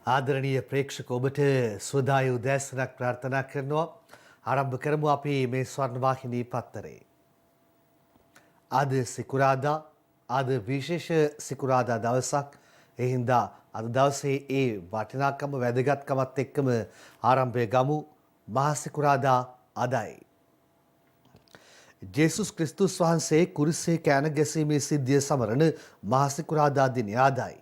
ආදරණීය ප්‍රේක්ෂක ඔබට සුවදායි උදෑසනක් ප්‍රාර්ථනා කරනවා. ආරම්භ කරමු අපි මේ ස්වර්ණවාහිනී පත්තරේ. අද සිකුරාදා අද විශේෂ සිකුරාදා දවසක්. ඒ හින්දා අද දවසේ ඒ වටිනාකම වැදගත්කමත් එක්කම ආරම්භය ගමු. මහා සිකුරාදා අදයි. ජේසුස් ක්‍රිස්තුස් වහන්සේ කුරිසේ කෑන ගැසීමේ සිද්ධිය සමරන මහා සිකුරාදා දිනය අදයි.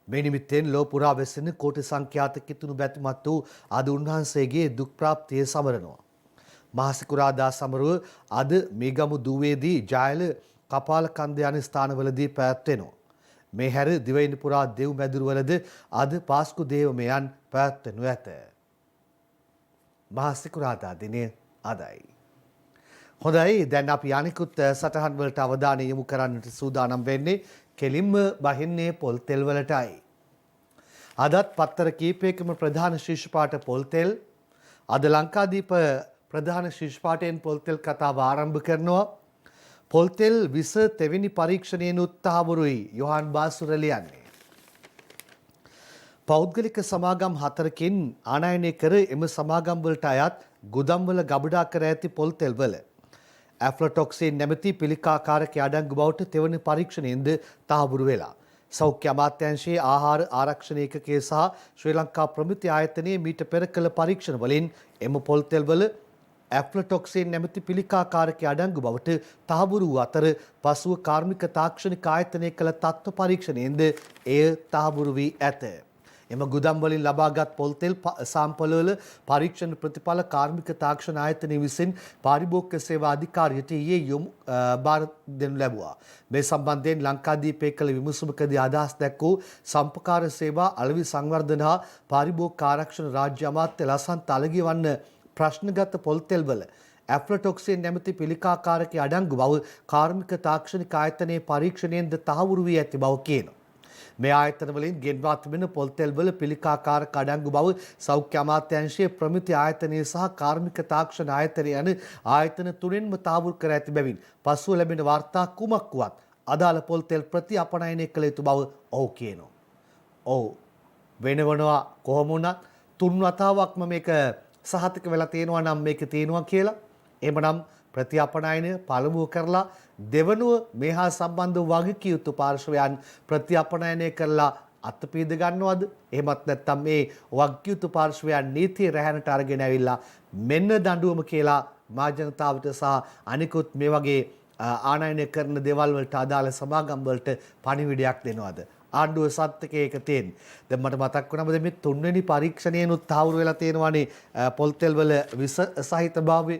මේ නිමිත්තෙන් ලෝ පුරා වෙසෙන කෝටි සංඛ්‍යාත කිතුණු බැතිමත් වූ අද උන්වහන්සේගේ දුක් ප්‍රාප්තිය සමරනවා. මහා සිකුරාදා සමරුව අද මේගමු දුවේදී ජයල කපාල කන්ද යන ස්ථානවලදී පැවැත්වෙනවා. මේ හැර දිවයින පුරා දෙව් මැදුරුවලද අද පාස්කු දේවමයන් පැවැත්වෙනු ඇත. මහා සිකුරාදා දිනය අදයි. හොඳයි, දැන් අපි අනිකුත් සටහන් වලට අවධානය යොමු කරන්නට සූදානම් වෙන්නේ. කෙලින්ම බහින්නේ පොල් තෙල් වලටයි. අදත් පත්තර කීපයකම ප්‍රධාන ශීර්ෂපාඨ පොල් තෙල්. අද ලංකාදීප ප්‍රධාන ශීර්ෂපාඨයෙන් පොල් තෙල් කතාව ආරම්භ කරනවා. පොල් තෙල් විස තෙවෙනි පරීක්ෂණයෙන් උත්සාහවරුයි යොහාන් බාසුර ලියන්නේ. පෞද්ගලික සමාගම් 4කින් ආනයනය කර එම සමාගම් වලට අයත් ගුදම්වල ගබඩා කර ඇති පොල් තෙල් වල ඇෆ්ලටොක්සින් නැමැති පිළිකාකාරක අඩංගු බවට තෙවන පරීක්ෂණයෙන්ද තහවුරු වෙලා. සෞඛ්‍ය අමාත්‍යාංශයේ ආහාර ආරක්ෂණ ඒකකයේ සහ ශ්‍රී ලංකා ප්‍රමිති ආයතනයේ මීට පෙර කළ පරීක්ෂණ වලින් එම පොල් තෙල් වල ඇෆ්ලටොක්සින් නැමැති පිළිකාකාරක අඩංගු බවට තහවුරු වූ අතර පසුව කාර්මික තාක්ෂණික ආයතනයේ කළ තත්ත්ව පරීක්ෂණයෙන්ද එය තහවුරු වී ඇත. එම ගුදම් වලින් ලබාගත් පොල් තෙල් සාම්පලවල පරීක්ෂණ ප්‍රතිඵල කාර්මික තාක්ෂණ ආයතනය විසින් පාරිභෝගික සේවා අධිකාරියට ඊයේ බාර දෙනු ලැබුවා. මේ සම්බන්ධයෙන් ලංකාදීපේ කළ විමසුමකදී අදහස් දැක්වූ සම්පකාර සේවා අලෙවි සංවර්ධන හා පාරිභෝගික ආරක්ෂණ රාජ්‍ය අමාත්‍ය ලසන්ත අලගිය වන්න ප්‍රශ්නගත පොල් තෙල් වල ඇෆ්ලටොක්සින් නැමැති පිළිකාකාරක අඩංගු බව කාර්මික තාක්ෂණික ආයතනයේ පරීක්ෂණයෙන්ද තහවුරු වී ඇති බව කියනවා. මේ ආයතන වලින් ගෙන්වා තිබෙන පොල් තෙල් වල පිළිකාකාරක අඩංගු බව සෞඛ්‍ය අමාත්‍යාංශයේ ප්‍රමිති ආයතනයේ සහ කාර්මික තාක්ෂණ ආයතනය යන ආයතන තුනෙන්ම තහවුරු කර ඇති බැවින් පසුව ලැබෙන වාර්තා කුමක් වුවත් අදාළ පොල් තෙල් ප්‍රති අපනයනය කළ යුතු බව ඔහු කියනවා. ඔව්, වෙනවනවා කොහොම වුණත් තුන් වතාවක්ම මේක සහතික වෙලා තියෙනවා නම් මේක තියෙනවා කියලා. එහෙමනම් ප්‍රති අපනයනය පළමුව කරලා දෙවනුව මේ හා සම්බන්ධ වගකිය යුතු පාර්ශවයන් ප්‍රති අපනයනය කරලා අත්පීද ගන්නවද? එහෙමත් නැත්නම් මේ වගකිය යුතු පාර්ශවයන් නීතිය රැහැනට අරගෙන ඇවිල්ලා මෙන්න දඬුවම කියලා මා ජනතාවට සහ අනිකුත් මේ වගේ ආනයනය කරන දේවල් වලට අදාළ සමාගම් වලට පණිවිඩයක් දෙනවද? ආණ්ඩුව සත්‍යකේ එක තියෙන්නේ. දැන් මට මතක් වුණා මොකද මේ තුන්වෙනි පරීක්ෂණයනොත් තහවුරු වෙලා තියෙනවානේ පොල් තෙල් වල විස සහිත භාවය.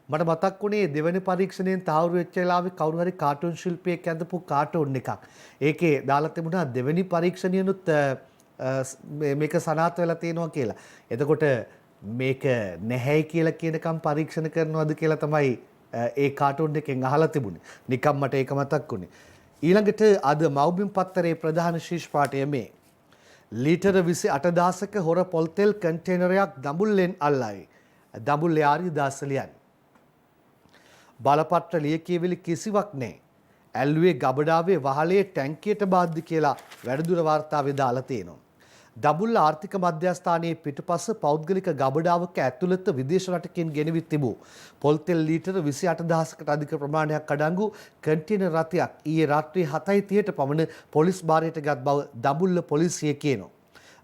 මට මතක් වුණේ දෙවෙනි පරීක්ෂණයෙන් තහවුරු වෙච්ච වෙලාවේ කවුරු හරි කාටුන් ශිල්පියෙක් ඇඳපු කාටුන් එකක්. ඒකේ දාලා තිබුණා දෙවෙනි පරීක්ෂණයනොත් මේක සනාථ වෙලා තියෙනවා කියලා. එතකොට මේක නැහැයි කියලා කියනකම් පරීක්ෂණ කරනවද කියලා තමයි ඒ කාටුන් එකෙන් අහලා තිබුණේ. නිකම් මට ඒක මතක් වුණේ. ඊළඟට අද මව්බිම් පත්තරේ ප්‍රධාන ශීර්ෂ පාඨය මේ. ලීටර 28000ක හොර පොල් තෙල් කන්ටේනරයක් දඹුල්ලෙන් අල්ලයි. දඹුල්ලේ ආර්යදාස ලියන්නේ. බලපත්‍ර ලියකියවිලි කිසිවක් නැහැ. ඇල්ලුවේ ගබඩාවේ වහලේ ටැංකියට බාද්දි කියලා වැඩිදුර වාර්තාවේ දාලා තියෙනවා. දඹුල්ල ආර්ථික මධ්‍යස්ථානයේ පිටුපස පෞද්ගලික ගබඩාවක ඇතුළත විදේශ රටකින් ගෙනවිත් තිබූ පොල් තෙල් ලීටර 28000කට අධික ප්‍රමාණයක් අඩංගු කන්ටේනර් රථයක් ඊයේ රාත්‍රී 7:30ට පමණ පොලිස් භාරයට ගත් බව දඹුල්ල පොලිසිය කියනවා.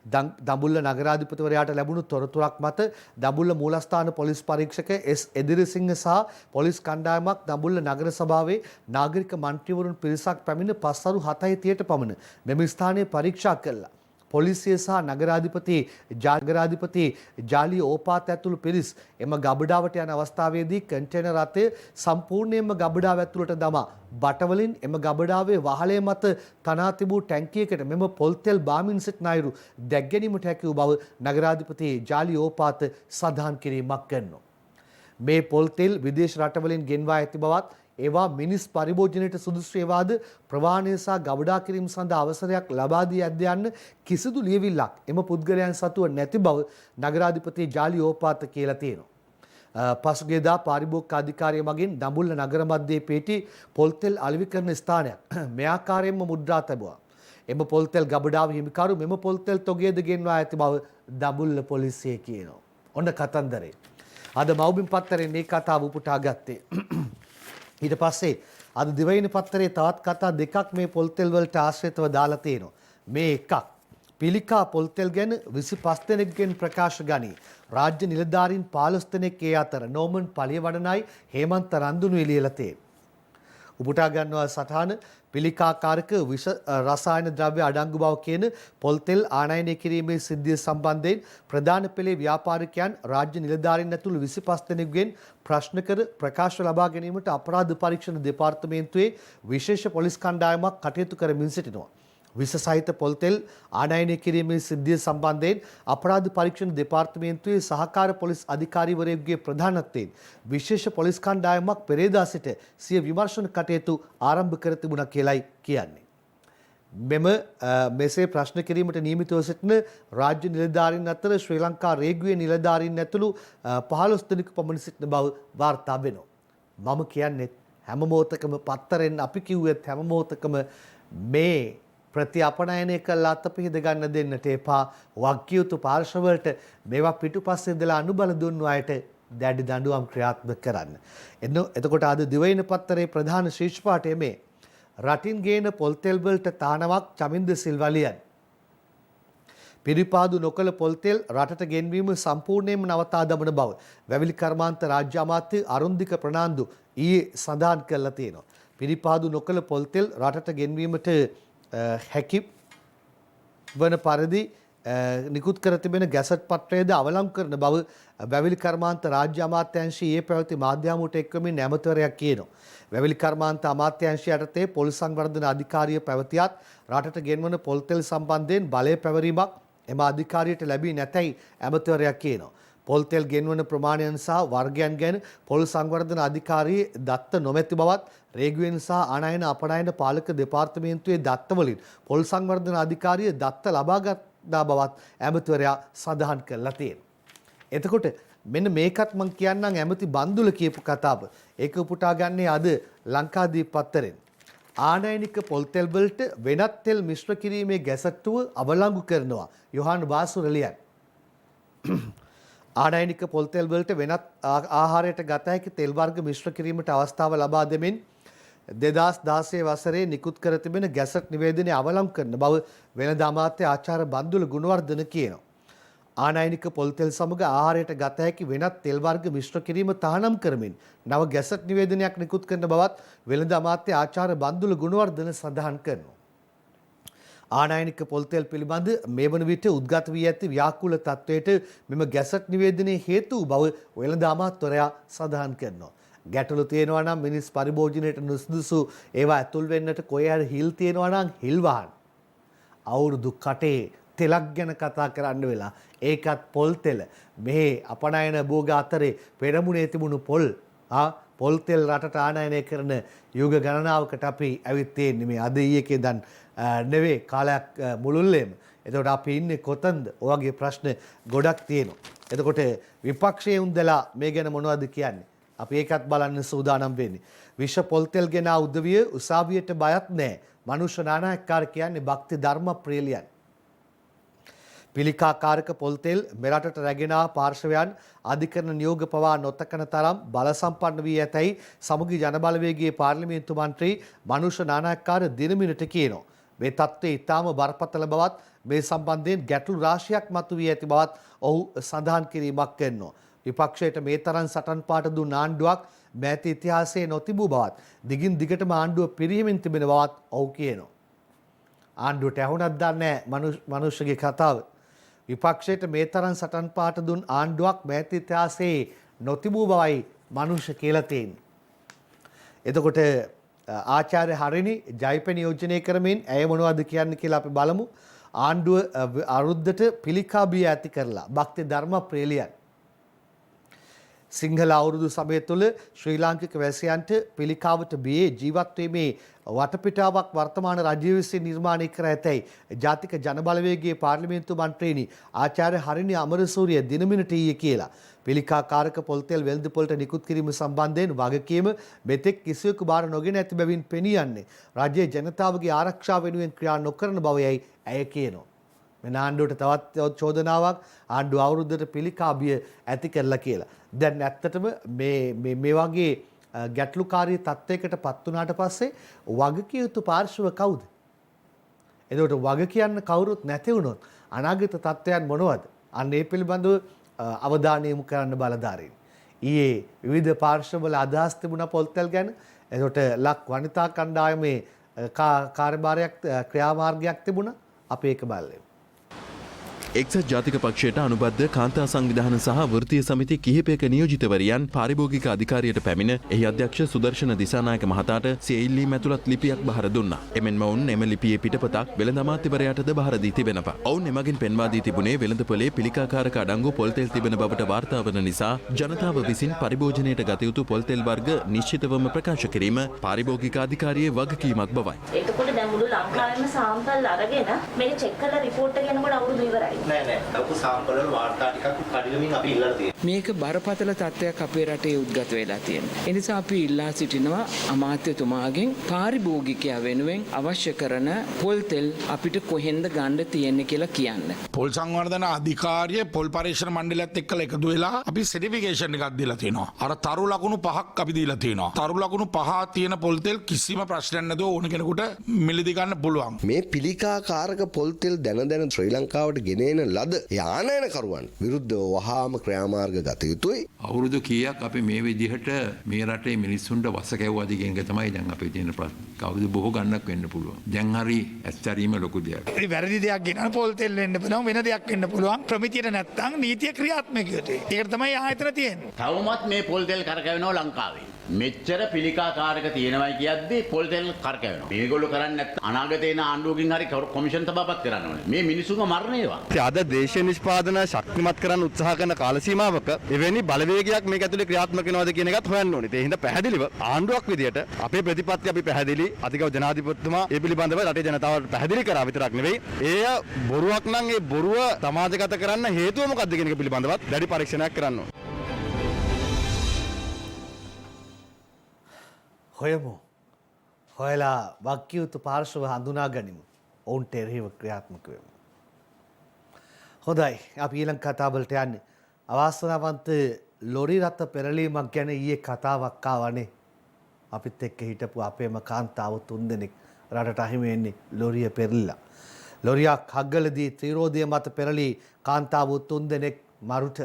දඹුල්ල නගරාධිපතිවරයාට ලැබුණු තොරතුරක් මත දඹුල්ල මූලස්ථාන පොලිස් පරීක්ෂක එස් එදිරිසිංහ සහ පොලිස් කණ්ඩායමක් දඹුල්ල නගර සභාවේ නාගරික මන්ත්‍රීවරුන් පිරිසක් පැමිණ පස්වරු 7:30ට පමණ මෙම ස්ථානයේ පරීක්ෂා කළා. පොලිසිය සහ නගරාධිපති ජාලි ඕපාත ඇතුළු පිරිස් එම ගබඩාවට යන අවස්ථාවේදී කන්ටේනර් රථය සම්පූර්ණයෙන්ම ගබඩාව ඇතුළට දමා බටවලින් එම ගබඩාවේ වහලේ මත තනා තිබූ ටැංකියකට මෙම පොල් තෙල් බාමින් සිටින අයුරු දැක් ගැනීමට හැකි වූ බව නගරාධිපති ජාලි ඕපාත සඳහන් කිරීමක් කරනවා. මේ පොල් තෙල් විදේශ රටවලින් ගෙන්වා ඇති බවත් ඒවා මිනිස් පරිභෝජනයට සුදුසු ඒවාද ප්‍රවාහනය සහ ගබඩා කිරීම සඳහා අවසරයක් ලබා දී ඇද්ද යන්න කිසිදු ලියවිල්ලක් එම පුද්ගලයන් සතුව නැති බව නගරාධිපති ජාලි ඕපාත කියලා තියෙනවා. පසුගියදා පාරිභෝගික අධිකාරිය මගින් දඹුල්ල නගර මැදේ පිහිටි පොල් තෙල් අලෙවි කරන ස්ථානයක් මේ ආකාරයෙන්ම මුද්‍රා තැබුවා. එම පොල්තෙල් ගබඩාව හිමිකරු මෙම පොල්තෙල් තොගයද ගෙන්වා ඇති බව දඹුල්ල පොලිසිය කියනවා. ඔන්න කතන්දරේ. අද මව්බිම් පත්තරේ මේ කතාව උපුටා ගත්තේ. ඊට පස්සේ අද දිවයින පත්තරේ තවත් කතා දෙකක් මේ පොල්තෙල් වලට ආශ්‍රිතව දාලා තියෙනවා. මේ එකක් පිළිකා පොල්තෙල් ගැන 25 දෙනෙක්ගෙන් ප්‍රකාශ ගනී. රාජ්‍ය නිලධාරීන් 15 දෙනෙක් ඒ අතර නෝමන් පලියවඩනයි හේමන්ත රන්දුනුයි ලියලා තියෙන්නේ. උපුටා ගන්නවා සටහන පිළිකාකාරක විෂ රසායන ද්‍රව්‍ය අඩංගු බව කියන පොල්තෙල් ආනයනය කිරීමේ සිද්ධිය සම්බන්ධයෙන් ප්‍රධාන පෙළේ ව්‍යාපාරිකයන් රාජ්‍ය නිලධාරීන් ඇතුළු 25 දෙනෙකුගෙන් ප්‍රශ්න කර ප්‍රකාශ ලබා ගැනීමට අපරාධ පරීක්ෂණ දෙපාර්තමේන්තුවේ විශේෂ පොලිස් කණ්ඩායමක් කටයුතු කරමින් සිටිනවා. විස සහිත පොල්තෙල් ආනයනය කිරීමේ සිද්ධිය සම්බන්ධයෙන් අපරාධ පරීක්ෂණ දෙපාර්තමේන්තුවේ සහකාර පොලිස් අධිකාරීවරයෙකුගේ ප්‍රධානත්වයෙන් විශේෂ පොලිස් කණ්ඩායමක් පෙරේදා සිට සිය විමර්ශන කටයුතු ආරම්භ කර තිබුණා කියලයි කියන්නේ. මෙසේ ප්‍රශ්න කිරීමට නියමිතව සිටින රාජ්‍ය නිලධාරීන් අතර ශ්‍රී ලංකා රේගුවේ නිලධාරීන් ඇතුළු 15 දෙනෙකු පමණ සිටින බව වාර්තා වෙනවා. මම කියන්නේ හැම මොහොතකම පත්තරෙන් අපි කිව්වෙත් හැම මොහොතකම මේ ප්‍රති අපනයනය කළා අතපිහිද ගන්න දෙන්නට එපා. වගකියුතු පාර්ශවවලට මේවා පිටුපස්සේ ඉඳලා අනුබල දුන්නු අයට දැඩි දඬුවම් ක්‍රියාත්මක කරන්න. එතකොට අද දිවයින පත්තරේ ප්‍රධාන ශීර්ෂ පාඨය මේ රටින් ගේන පොල්තෙල් වලට තානමක් චමින්ද සිල්වලියන්. පිරිපාදු නොකළ පොල්තෙල් රටට ගෙන්වීම සම්පූර්ණයෙන්ම නවතා දමන බව වැවිලි කර්මාන්ත රාජ්‍ය අමාත්‍ය අරුන්දික ප්‍රනාන්දු ඊයේ සඳහන් කළා තියෙනවා. පිරිපාදු නොකළ පොල්තෙල් රටට ගෙන්වීමට හැකි වන පරිදි නිකුත් කර තිබෙන ගැසට් පත්‍රයේද අවලංගු කරන බව වැවිලි කර්මාන්ත රාජ්‍ය අමාත්‍යාංශයේ ඊයේ පැවති මාධ්‍ය හමුවට එක්වමින් ඇමතිවරයෙක් කියනවා. වැවිලි කර්මාන්ත අමාත්‍යාංශය යටතේ පොල් සංවර්ධන අධිකාරිය පැවතියත් රටට ගෙන්වන පොල්තෙල් සම්බන්ධයෙන් බලය පැවරීමක් එම අධිකාරියට ලැබී නැතැයි ඇමතිවරයෙක් කියනවා. පොල්තෙල් ගෙන්වන ප්‍රමාණයන් සහ වර්ගයන් ගැන පොල් සංවර්ධන අධිකාරියේ දත්ත නොමැති බවත් රේගුවෙන් සහ ආනයන අපනයන පාලක දෙපාර්තමේන්තුවේ දත්තවලින් පොල් සංවර්ධන අධිකාරිය දත්ත ලබාගත්තා බවත් ඇමතිවරයා සඳහන් කරලා තියෙනවා. එතකොට මෙන්න මේකත් මම කියන්නම් ඇමති බන්දුල කියපු කතාව. ඒක උපුටා ගන්නේ අද ලංකාදීප පත්තරෙන්. ආනයනික පොල්තෙල් වලට වෙනත් තෙල් මිශ්‍ර කිරීමේ ගැසට්ටුව අවලංගු කරනවා. යොහාන් වාසුරලියන්. ආනයනික පොල්තෙල් වලට වෙනත් ආහාරයට ගත හැකි තෙල් වර්ග මිශ්‍ර කිරීමට අවස්ථාව ලබා දෙමින් 2016 වසරේ නිකුත් කර තිබෙන ගැසට් නිවේදනය අවලංගු කරන බව වෙළඳ අමාත්‍ය ආචාර්ය බන්දුල ගුණවර්ධන කියනවා. ආනයනික පොල්තෙල් සමග ආහාරයට ගත හැකි වෙනත් තෙල් වර්ග මිශ්‍ර කිරීම තහනම් කරමින් නව ගැසට් නිවේදනයක් නිකුත් කරන බවත් වෙළඳ අමාත්‍ය ආචාර්ය බන්දුල ගුණවර්ධන සඳහන් කරනවා. ආනයනික පොල්තෙල් පිළිබඳ මේ වන විට උද්ගත වී ඇති ව්‍යාකූල තත්වයට මෙම ගැසට් නිවේදනයේ හේතු බව වෙළඳ අමාත්‍යවරයා සඳහන් කරනවා. ගැටලු තියෙනවා නම් මිනිස් පරිභෝජනයට නුසුදුසු ඒවා ඇතුල් වෙන්නට කොහේ හරි හිල් තියෙනවා නම් හිල් වහන්. අවුරුදු කටේ තෙලක් ගැන කතා කරන්න වෙලා ඒකත් පොල් තෙල මේ අපනයන භෝග අතරේ පෙරමුණේ තිබුණු පොල් තෙල් රටට ආනයනය කරන යුග ගණනාවකට අපි ඇවිත් තියෙන්නේ මේ අද ඊයේකේ දන් නෙවෙයි කාලයක් මුළුල්ලේම. එතකොට අපි ඉන්නේ කොතනද? ඔයගේ ප්‍රශ්න ගොඩක් තියෙනවා. එතකොට විපක්ෂයේ උන්දලා මේ ගැන මොනවද කියන්නේ? අපි ඒකත් බලන්න සූදානම් වෙන්නේ. විශ්ව පොල්තෙල් ගෙන උදවිය උසාවියට බයත් නැහැ. මනුෂ්‍ය නානායක්කාර කියන්නේ භක්ති ධර්ම ප්‍රේලියන්. පිළිකාකාරක පොල්තෙල් මෙරටට රැගෙන පාර්ශවයන් අධිකරණ නියෝග පවා නොතකන තරම් බල සම්පන්න වී ඇතැයි සමගි ජනබලවේගයේ පාර්ලිමේන්තු මන්ත්‍රී මනුෂ්‍ය නානායක්කාර දිනමිනට කියනවා. මේ තත්ත්වය ඉතාම බරපතල බවත් මේ සම්බන්ධයෙන් ගැටලු රාශියක් මතුවී ඇති බවත් ඔහු සඳහන් කිරීමක් කරනවා. විපක්ෂයට මේ තරම් සටන් පාට දුන් ආණ්ඩුවක් මෑත ඉතිහාසයේ නොතිබූ බවත් දිගින් දිගටම ආණ්ඩුව පිරිහමින් තිබෙන බවත් ඔහු කියනවා. ආණ්ඩුවට ඇහුණක් දන්නේ නැහැ මනුෂ්‍යගේ කතාව. විපක්ෂයට මේ තරම් සටන් පාට දුන් ආණ්ඩුවක් මෑත ඉතිහාසයේ නොතිබූ බවයි මනුෂ්‍ය කියලා තියෙන්නේ. එතකොට ආචාර්ය හරිනි ජයිප නියෝජනය කරමින් ඇය මොනවද කියන්නේ කියලා අපි බලමු. ආණ්ඩුව අරුද්දට පිළිකා බිය ඇති කරලා භක්ති ධර්ම ප්‍රේලියන්. සිංහල අවුරුදු සමය තුළ ශ්‍රී ලාංකික වැසියන්ට පිළිකාවට බියේ ජීවත් වීමේ වටපිටාවක් වර්තමාන රජය විසින් නිර්මාණය කර ඇතැයි ජාතික ජනබලවේගයේ පාර්ලිමේන්තු මන්ත්‍රීනි ආචාර්ය හරිනි අමරසූරිය දිනමිනට ඊයේ කියලා. පිළිකාකාරක පොල්තෙල් වෙළඳ පොළට නිකුත් කිරීම සම්බන්ධයෙන් වගකීම මෙතෙක් කිසිවෙකු බාර නොගෙන ඇති බැවින් පෙනී යන්නේ රජයේ ජනතාවගේ ආරක්ෂාව වෙනුවෙන් ක්‍රියා නොකරන බවයි ඇය කියනවා. මෙන්න ආණ්ඩුවට තවත් චෝදනාවක් ආණ්ඩුව අවුරුද්දට පිළිකාබිය ඇති කරලා කියලා. දැන් ඇත්තටම මේ වගේ ගැටලුකාරී තත්ත්වයකට පත් වුණාට පස්සේ වගකිය යුතු පාර්ශව කවුද? එතකොට වග කියන්න කවුරුත් නැති වුණොත් අනාගත තත්ත්වයන් මොනවද? අන්න ඒ පිළිබඳව අවධානය යොමු කරන්න බලධාරීන්. ඊයේ විවිධ පාර්ශවවල අදහස් තිබුණා පොල්තෙල් ගැන. එතකොට ලක් වනිතා කණ්ඩායමේ කාර්යභාරයක් ක්‍රියාමාර්ගයක් තිබුණා. අපි ඒක බලමු. එක්සත් ජාතික පක්ෂයට අනුබද්ධ කාන්තා සංවිධාන සහ වෘත්තීය සමිති කිහිපයක නියෝජිතවරියන් පාරිභෝගික අධිකාරියට පැමිණ එහි අධ්‍යක්ෂ සුදර්ශන දිසානායක මහතාට සියඉල්ලී මැතුළත් ලිපියක් බහර දුන්නා. එමෙන්ම ඔවුන් එම ලිපියේ පිටපතක් වෙළඳ අමාත්‍යවරයාටද බහර දී තිබෙනවා. ඔවුන් එමගින් පෙන්වා දී තිබුණේ වෙළඳපොලේ පිළිකාකාරක අඩංගු පොල්තෙල් තිබෙන බවට වාර්තා වන නිසා ජනතාව විසින් පරිභෝජනයට ගත යුතු පොල්තෙල් වර්ග නිශ්චිතවම ප්‍රකාශ කිරීම පාරිභෝගික අධිකාරියේ වගකීමක් බවයි. එතකොට දැන් මුළු ලංකාවෙම සාම්පල් අරගෙන මේක චෙක් කරලා රිපෝට් එක එනකොට අවුරුදු ඉවරයි. නෑ ලොකු සාම්පල් වල වාර්තා ටිකක් කඩිනමින් අපි ඉල්ලලා තියෙනවා. මේක බරපතල තත්ත්වයක් අපේ රටේ උද්ගත වෙලා තියෙනවා. ඒ නිසා අපි ඉල්ලා සිටිනවා අමාත්‍යතුමාගෙන් පාරිභෝගිකයා වෙනුවෙන් අවශ්‍ය කරන පොල් තෙල් අපිට කොහෙන්ද ගන්න තියෙන්නේ කියලා කියන්න. පොල් සංවර්ධන අධිකාරිය පොල් පරීක්ෂණ මණ්ඩලයත් එක්කලා එකතු වෙලා අපි සර්ටිෆිකේෂන් එකක් දීලා තියෙනවා. අර තරු ලකුණු 5ක් අපි දීලා තියෙනවා. තරු ලකුණු 5 තියෙන පොල් තෙල් කිසිම ප්‍රශ්නයක් නැතුව ඕන කෙනෙකුට මිලදී ගන්න පුළුවන්. මේ පිළිකාකාරක පොල් තෙල් දැන ශ්‍රී ලංකාවට ගෙනෙන ලද යානයනකරුවන් විරුද්ධව වහාම ක්‍රියාමාර්ග ගත යුතුයි. අවුරුදු කීයක් අපි මේ විදිහට මේ රටේ මිනිස්සුන්ට වස කැවුවාද කියන එක තමයි දැන් අපේ තියෙන ප්‍රශ්න. කවුරුද බොහෝ ගණනක් වෙන්න පුළුවන්. දැන් හරි ඇත්තරීම ලොකු දෙයක්. ඒ වැරදි දෙයක් ගෙනන පොල් තෙල් වෙන්න පුළුවන් වෙන දෙයක් වෙන්න පුළුවන්. ප්‍රමිතියට නැත්තම් නීතිය ක්‍රියාත්මක යුතුයි. ඒකට තමයි ආයතන තියෙන්නේ. තවමත් මේ පොල් තෙල් කරකැවෙනවා ලංකාවේ. මෙච්චර පිළිකාකාරක තියෙනවයි කියද්දී පොල් තෙල් කරකැවෙනවා. මේගොල්ලෝ කරන්නේ නැත්නම් අනාගතේ එන ආණ්ඩුවකින් හරි කොමිෂන් තබාපත් කරන්න ඕනේ. මේ මිනිසුන්ව මරණේවා. අද දේශීය නිෂ්පාදන ශක්තිමත් කරන්න උත්සාහ කරන කාල සීමාවක එවැනි බලවේගයක් මේක ඇතුලේ ක්‍රියාත්මක වෙනවද කියන එකත් හොයන්න ඕනේ. ඒ හින්දා පැහැදිලිව ආණ්ඩුවක් විදියට අපේ ප්‍රතිපත්ති අපි පැහැදිලි අධිකව ජනාධිපතිතුමා ඒ පිළිබඳව රටේ ජනතාවට පැහැදිලි කරා විතරක් නෙවෙයි. එය බොරුවක් නම් ඒ බොරුව සමාජගත කරන්න හේතුව මොකක්ද කියන එක පිළිබඳවත් දැඩි පරීක්ෂණයක් කරන්න ඕනේ. හොයමු. හොයලා වක්කියයුතු පාර්ශව හඳුනා ගනිමු. ඔවුන්ට එරෙහිව ක්‍රියාත්මක වෙමු. හොඳයි අපි ඊළඟ කතාවලට යන්නේ. අවාසනාවන්ත ලොරි රථ පෙරලීමක් ගැන ඊයේ කතාවක් ආවනේ. අපිත් එක්ක හිටපු අපේම කාන්තාව 3 දෙනෙක් රටට අහිමි වෙන්නේ ලොරිය පෙරලිලා. ලොරියක් හග්ගලදී ත්‍රිරෝධය මත පෙරලී කාන්තාව 3 දෙනෙක් මරුට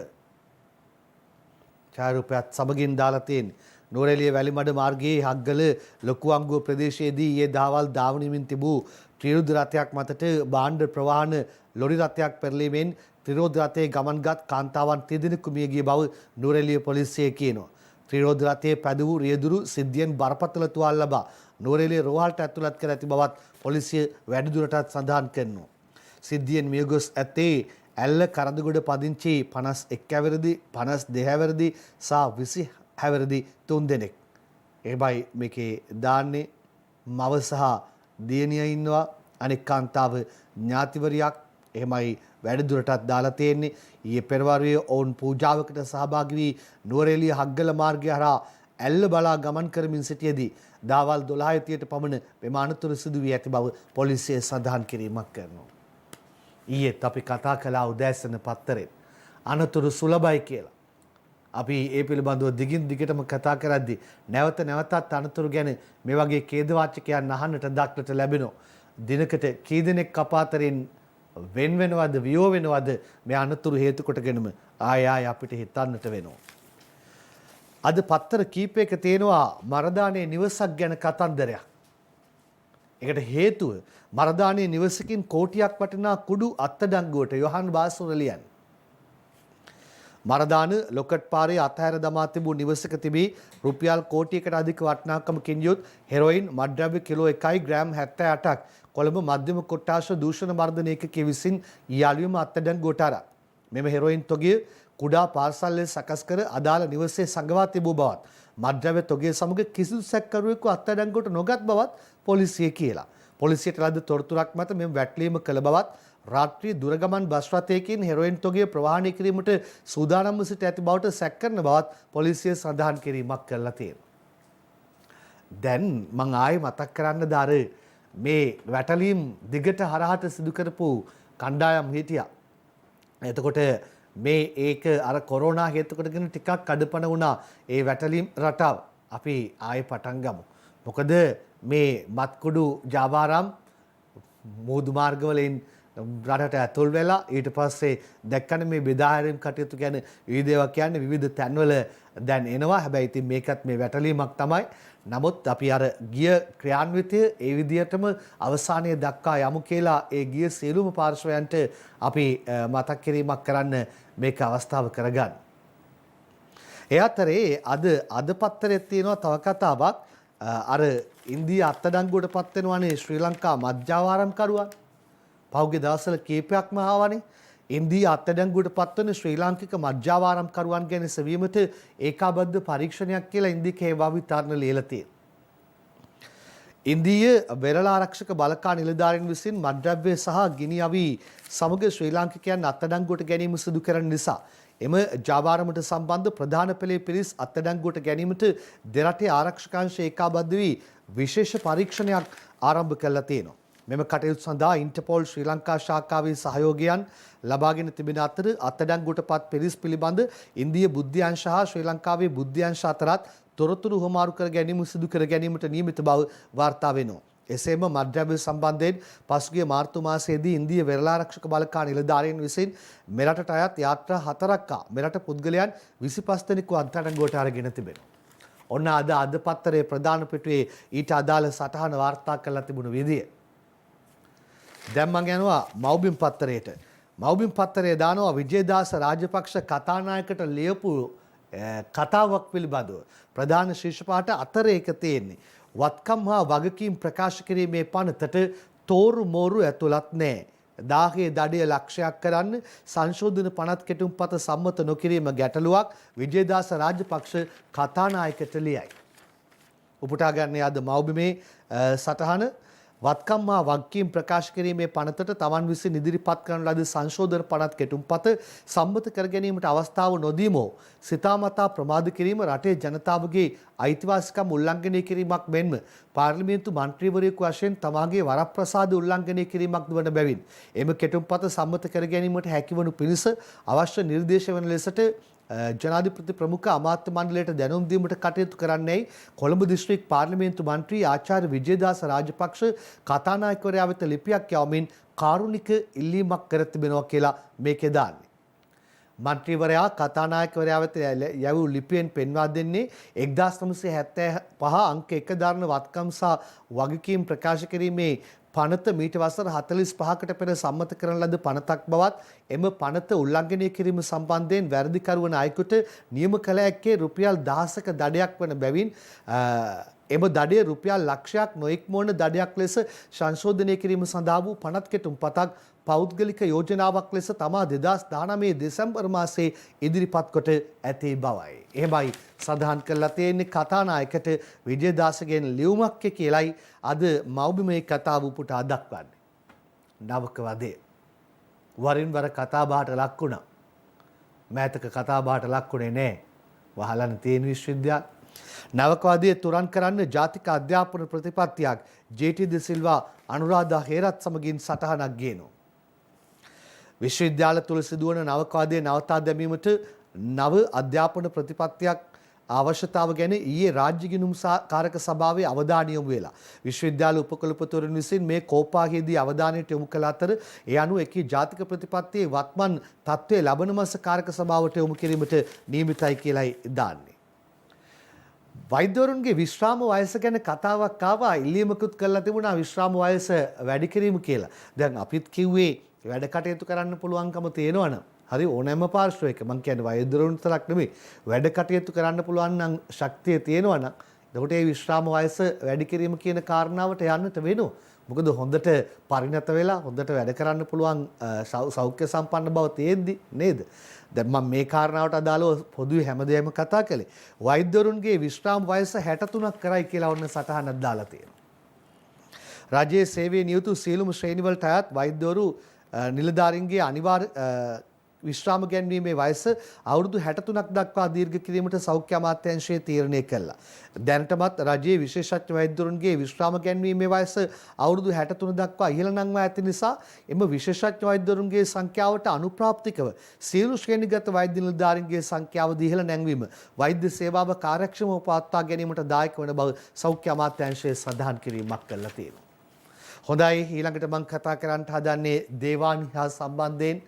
ඡායාරූපයත් සමගින් දාලා තියෙන්නේ. නෝරෙලිය වැලිමඩ මාර්ගයේ හග්ගල ලොකුවංගුව ප්‍රදේශයේදී ඊයේ දහවල් ධාවනමින් තිබූ ත්‍රිරෝධ රථයක් මතට භාණ්ඩ ප්‍රවාහන ලොරි රථයක් පෙරලීමෙන් ත්‍රිරෝධ රථයේ ගමන්ගත් කාන්තාවන් 3 දෙනෙකු මිය ගිය බව නෝරෙලිය පොලිසිය කියනවා. ත්‍රිරෝධ රථයේ පැදවූ රියදුරු සිද්ධියෙන් බරපතල තුවාල ලබා නෝරෙලිය රෝහලට ඇතුළත් කර ඇති බවත් පොලිසිය වැඩිදුරටත් සඳහන් කරනවා. සිද්ධියෙන් මියගොස් ඇත්තේ ඇල්ල කරඳගොඩ පදිංචි 51 හැවිරිදි 52 හැවිරිදි සහ 20 හැවිරිදි 3 දෙනෙක්. එබැයි මේකේ දාන්නේ මව සහ දියණිය ඉන්නවා. අනෙක් කාන්තාව ඥාතිවරියක් එහෙමයි වැඩිදුරටත් දාලා තියෙන්නේ. ඊයේ පෙරවරුවේ ඔවුන් පූජාවකට සහභාගී වී නුවරඑළිය හග්ගල මාර්ගය හරහා ඇල්ල බලා ගමන් කරමින් සිටියේදී දහවල් 12:30ට පමණ මෙම අනතුරු සිදු වී ඇති බව පොලිසිය සඳහන් කිරීමක් කරනවා. ඊයේත් අපි කතා කළා උදෑසන පත්තරෙන් අනතුරු සුලභයි කියලා. අපි ඒ පිළිබඳව දිගින් දිගටම කතා කරද්දී නැවත නැවතත් අනතුරු ගැන මේ වගේ ඛේදවාචකයන් අහන්නට දක්නට ලැබෙනවා. දිනකට කී දෙනෙක් අපාතරින් වෙන වෙනවද වියෝ වෙනවද මේ අනතුරු හේතු කොටගෙනම ආය අපිට හිතන්නට වෙනවා. අද පත්තර කීපයක තියෙනවා මරදානේ නිවසක් ගැන කතන්දරයක්. ඒකට හේතුව මරදානේ නිවසකින් කෝටියක් වටිනා කුඩු අත්අඩංගුවට යොහන් බාසුර ලියන්නේ. මරදාන ලොකට් පාරේ අතහැර දමා තිබූ නිවසක තිබී රුපියල් කෝටියකට අධික වටිනාකමකින් යුත් හෙරොයින් මත්ද්‍රව්‍ය කිලෝ 1 ග්‍රෑම් 78ක් කොළඹ මධ්‍යම කොට්ටාශ දූෂණ මර්දන ඒකකයේ විසින් යාළුවම අත්අඩංගුවට අරන් මෙම හෙරොයින් තොගය කුඩා පාර්සල් ලෙස සකස් කර අදාළ නිවසේ සංගවා තිබූ බවත් මද්ද්‍රව්‍ය තොගය සමග කිසිදු සැකකරුවෙකු අත්අඩංගුවට නොගත් බවත් පොලිසිය කියලා. පොලිසියට ලද තොරතුරක් මත මෙම වැටලීම කළ බවත් රාත්‍රී දුරගමන් බස් රථයකින් හෙරොයින් තොගය ප්‍රවාහනය කිරීමට සූදානම්ව සිට ඇති බවට සැක කරන බවත් පොලිසිය සඳහන් කිරීමක් කරලා තියෙනවා. දැන් මං ආයේ මතක් කරන්න දාර මේ වැටලීම් දිගට හරහට සිදු කරපු කණ්ඩායම් හිටියා. එතකොට මේ ඒක අර කොරෝනා හේතු කොටගෙන ටිකක් අඩපණ වුණා ඒ වැටලීම් රටාව. අපි ආයේ පටන් ගමු. මොකද මේ මත්කුඩු ජාවාරම් මෝදු මාර්ගවලින් රටට ඇතුල් වෙලා ඊට පස්සේ දැක්කනේ මේ බෙදාහැරීම් කටයුතු ගැන විවිධ ඒවා කියන්නේ විවිධ තැන්වල දැන් එනවා. හැබැයි ඉතින් මේකත් මේ වැටලීමක් තමයි. නමුත් අපි අර ගිය ක්‍රියාන්විතය ඒ විදිහටම අවසානයේ දක්වා යමු කියලා ඒ ගිය සියලුම පාර්ශවයන්ට අපි මතක් කිරීමක් කරන්න මේක අවස්ථාව කරගන්න. ඒ අතරේ අද පත්තරේ තියෙනවා තව කතාවක්. අර ඉන්දිය අත්අඩංගුවට පත් වෙනවානේ ශ්‍රී ලංකා මධ්‍යවාරම්කරුවන්. පහුගිය දවස්වල කීපයක්ම ආවනේ. ඉන්දිය අත්අඩංගුවට පත්වන ශ්‍රී ලාංකික මධ්‍යවාරම්කරුවන් ගැන සෙවීමට ඒකාබද්ධ පරීක්ෂණයක් කියලා ඉන්දිකේ වාවිතාරණ ලියලා තියෙනවා. ඉන්දිය වෙරළ ආරක්ෂක බලකා නිලධාරීන් විසින් මද්ද්‍රව්‍ය සහ ගිනි අවි සමග ශ්‍රී ලාංකිකයන් අත්අඩංගුවට ගැනීම සිදු කරන නිසා එම ජාවාරමට සම්බන්ධ ප්‍රධාන පෙළේ පිරිස් අත්අඩංගුවට ගැනීමට දෙරටේ ආරක්ෂකාංශ ඒකාබද්ධ වී විශේෂ පරීක්ෂණයක් ආරම්භ කළා තියෙනවා. මෙම කටයුතු සඳහා ඉන්ටර්පෝල් ශ්‍රී ලංකා ශාඛාවේ සහයෝගයන් ලබාගෙන තිබෙන අතර අත්අඩංගුවට පත් පිරිස් පිළිබඳ ඉන්දිය බුද්ධ්‍යංශ හා ශ්‍රී ලංකාවේ බුද්ධ්‍යංශ අතරත් තොරතුරු හොමාරු කර ගැනීම සිදු කර ගැනීමට නියමිත බව වාර්තා වෙනවා. එසේම මද්ද්‍රව්‍ය සම්බන්ධයෙන් පසුගිය මාර්තු මාසයේදී ඉන්දිය වෙරළ ආරක්ෂක බලකා නිලධාරීන් විසින් මෙරටට අයත් යාත්‍රා 4ක් මෙරට පුද්ගලයන් 25 දෙනෙකු අත්අඩංගුවට අරගෙන තිබෙනවා. ඔන්න අද පත්තරයේ ප්‍රධාන පිටුවේ ඊට අදාළ සටහන වාර්තා කරලා තිබුණු විදිය. දැන් මම යනවා මව්බිම් පත්තරයට. මව්බිම් පත්තරයේ දානවා විජේදාස රාජපක්ෂ කතානායකට ලියපු කතාවක් පිළිබඳව. ප්‍රධාන ශීර්ෂ පාඨ අතරේ එක තියෙන්නේ. වත්කම් හා වගකීම් ප්‍රකාශ කිරීමේ පනතට තෝරු මෝරු ඇතුළත් නැහැ. 1000 දඩය ලක්ෂයක් කරන්න සංශෝධන පනත් කෙටුම්පත සම්මත නොකිරීම ගැටලුවක් විජේදාස රාජපක්ෂ කතානායකට ලියයි. උපුටා ගන්න අද මව්බිමේ සටහන. වත්කම් හා වගකීම් ප්‍රකාශ කිරීමේ පනතට තමන් විසින් ඉදිරිපත් කරන ලද සංශෝධන පනත් කෙටුම්පත සම්මත කර ගැනීමට අවස්ථාව නොදීම සිතාමතා ප්‍රමාද කිරීම රටේ ජනතාවගේ අයිතිවාසිකම් උල්ලංඝනය කිරීමක් මෙන්ම පාර්ලිමේන්තු මන්ත්‍රීවරයෙකු වශයෙන් තමාගේ වරප්‍රසාද උල්ලංඝනය කිරීමක් වන බැවින් එම කෙටුම්පත සම්මත කර ගැනීමට හැකිවනු පිණිස අවශ්‍ය නිර්දේශ වන ලෙසට ජනාධිපති ප්‍රමුඛ අමාත්‍ය මණ්ඩලයට දැනුම් දීමට කටයුතු කරන්නේයි කොළඹ දිස්ත්‍රික් පාර්ලිමේන්තු මන්ත්‍රී ආචාර්ය විජේදාස රාජපක්ෂ කතානායකවරයා වෙත ලිපියක් යවමින් කාරුණික ඉල්ලීමක් කර තිබෙනවා කියලා මේකේ දාන්නේ. මන්ත්‍රීවරයා කතානායකවරයා වෙත යවූ ලිපියෙන් පෙන්වා දෙන්නේ 1975 අංක 1 දරන වත්කම් සහ වගකීම් ප්‍රකාශ කිරීමේ පනත මීට වසර 45කට පෙර සම්මත කරන ලද පනතක් බවත් එම පනත උල්ලංඝනය කිරීම සම්බන්ධයෙන් වැරදිකරු වන අයෙකුට නියම කළ හැක්කේ රුපියල් 1000ක දඩයක් වන බැවින් එම දඩය රුපියල් ලක්ෂයක් නොඉක්මවන දඩයක් ලෙස සංශෝධනය කිරීම සඳහා වූ පනත් කෙටුම්පතක් පෞද්ගලික යෝජනාවක් ලෙස තමා 2019 දෙසැම්බර් මාසයේ ඉදිරිපත් කොට ඇති බවයි. එහෙමයි සඳහන් කරලා තියෙන්නේ කතානායකට විජේදාසගෙන් ලියුමක් කියලයි අද මව්බිමේ කතාව උපුටා දක්වන්නේ. නවක වදේ වරින් වර කතාබහට ලක් වුණා. මෑතක කතාබහට ලක්ුණේ නැහැ. වහලන තියෙන විශ්වවිද්‍යාල නවකවාදයේ තුරන් කරන්න ජාතික අධ්‍යාපන ප්‍රතිපත්තියක් ජේ.ටී. ද සිල්වා අනුරාධා හේරත් සමගින් සටහනක් ගේනවා. විශ්වවිද්‍යාල තුල සිදුවන නවකවාදයේ නවතා දැමීමට නව අධ්‍යාපන ප්‍රතිපත්තියක් අවශ්‍යතාව ගැන ඊයේ රාජ්‍ය ගිණුම් කාරක සභාවේ අවධානය යොමු වෙලා විශ්වවිද්‍යාල උපකුලපතිවරුන් විසින් මේ කෝපාහේදී අවධානයට යොමු කළ අතර ඒ අනුව එකී ජාතික ප්‍රතිපත්තියේ වත්මන් තත්ත්වයේ ලබන මාස කාරක සභාවට යොමු කිරීමට නියමිතයි කියලායි දාන්නේ. වෛද්‍යවරුන්ගේ විශ්‍රාම වයස ගැන කතාවක් ආවා. ඉල්ලීමකුත් කළා තිබුණා විශ්‍රාම වයස වැඩි කිරීම කියලා. දැන් අපිත් කිව්වේ වැඩ කටයුතු කරන්න පුළුවන්කම තියෙනවනම් හරි ඕනෑම පාර්ශ්වයක මං කියන්නේ වෛද්‍යවරුන් තරක් නෙමෙයි වැඩ කටයුතු කරන්න පුළුවන් නම් ශක්තිය තියෙනවනම් එතකොට ඒ විශ්‍රාම වයස වැඩි කිරීම කියන කාරණාවට යන්නට වෙනවා. මොකද හොඳට පරිණත වෙලා හොඳට වැඩ කරන්න පුළුවන් සෞඛ්‍ය සම්පන්න බව තියෙද්දි නේද? දැන් මම මේ කාරණාවට අදාළව පොදුවේ හැමදේම කතා කළේ. වෛද්‍යවරුන්ගේ විශ්‍රාම වයස 63ක් කරයි කියලා ඔන්න සටහනක් දාලා තියෙනවා. රජයේ සේවයේ නියුතු සියලුම ශ්‍රේණිවලට අයත් වෛද්‍යවරු නිලධාරීන්ගේ අනිවාර්ය විශ්‍රාම ගැන්වීමේ වයස අවුරුදු 63ක් දක්වා දීර්ඝ කිරීමට සෞඛ්‍ය අමාත්‍යාංශය තීරණය කළා. දැනටමත් රජයේ විශේෂඥ වෛද්‍යවරුන්ගේ විශ්‍රාම ගැන්වීමේ වයස අවුරුදු 63 දක්වා ඉහළ නංවා ඇති නිසා එම විශේෂඥ වෛද්‍යවරුන්ගේ සංඛ්‍යාවට අනුප්‍රාප්තිකව සියලු ශ්‍රේණිගත වෛද්‍ය නිලධාරීන්ගේ සංඛ්‍යාව ඉහළ නැංවීම වෛද්‍ය සේවාව කාර්යක්ෂමව පවත්වා ගැනීමට දායක වන බව සෞඛ්‍ය අමාත්‍යාංශය සඳහන් කිරීමක් කළා තියෙනවා. හොඳයි ඊළඟට මම කතා කරන්න හදන්නේ දේවානි හා සම්බන්ධයෙන්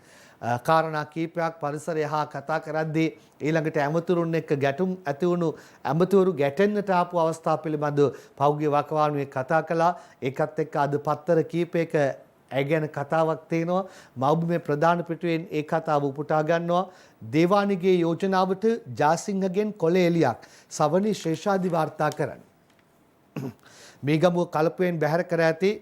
කාරණා කීපයක් පරිසරය හා කතා කරද්දී ඊළඟට ඇමතුරුන් එක්ක ගැටුම් ඇති වුණු ඇමතුරු ගැටෙන්නට ආපු අවස්ථා පිළිබඳව පෞද්ගලික වකවානුවේ කතා කළා. ඒකත් එක්ක අද පත්තර කීපයක ඒ ගැන කතාවක් තියෙනවා. මව්බිමේ ප්‍රධාන පිටුවෙන් ඒ කතාව උපුටා ගන්නවා. දේවානිගේ යෝජනාවට ජාසිංහගෙන් කොළ එලියක් සවනි ශේෂාදි වාර්තා කරන්න. මේගමුව කලපුවෙන් බැහැර කර ඇති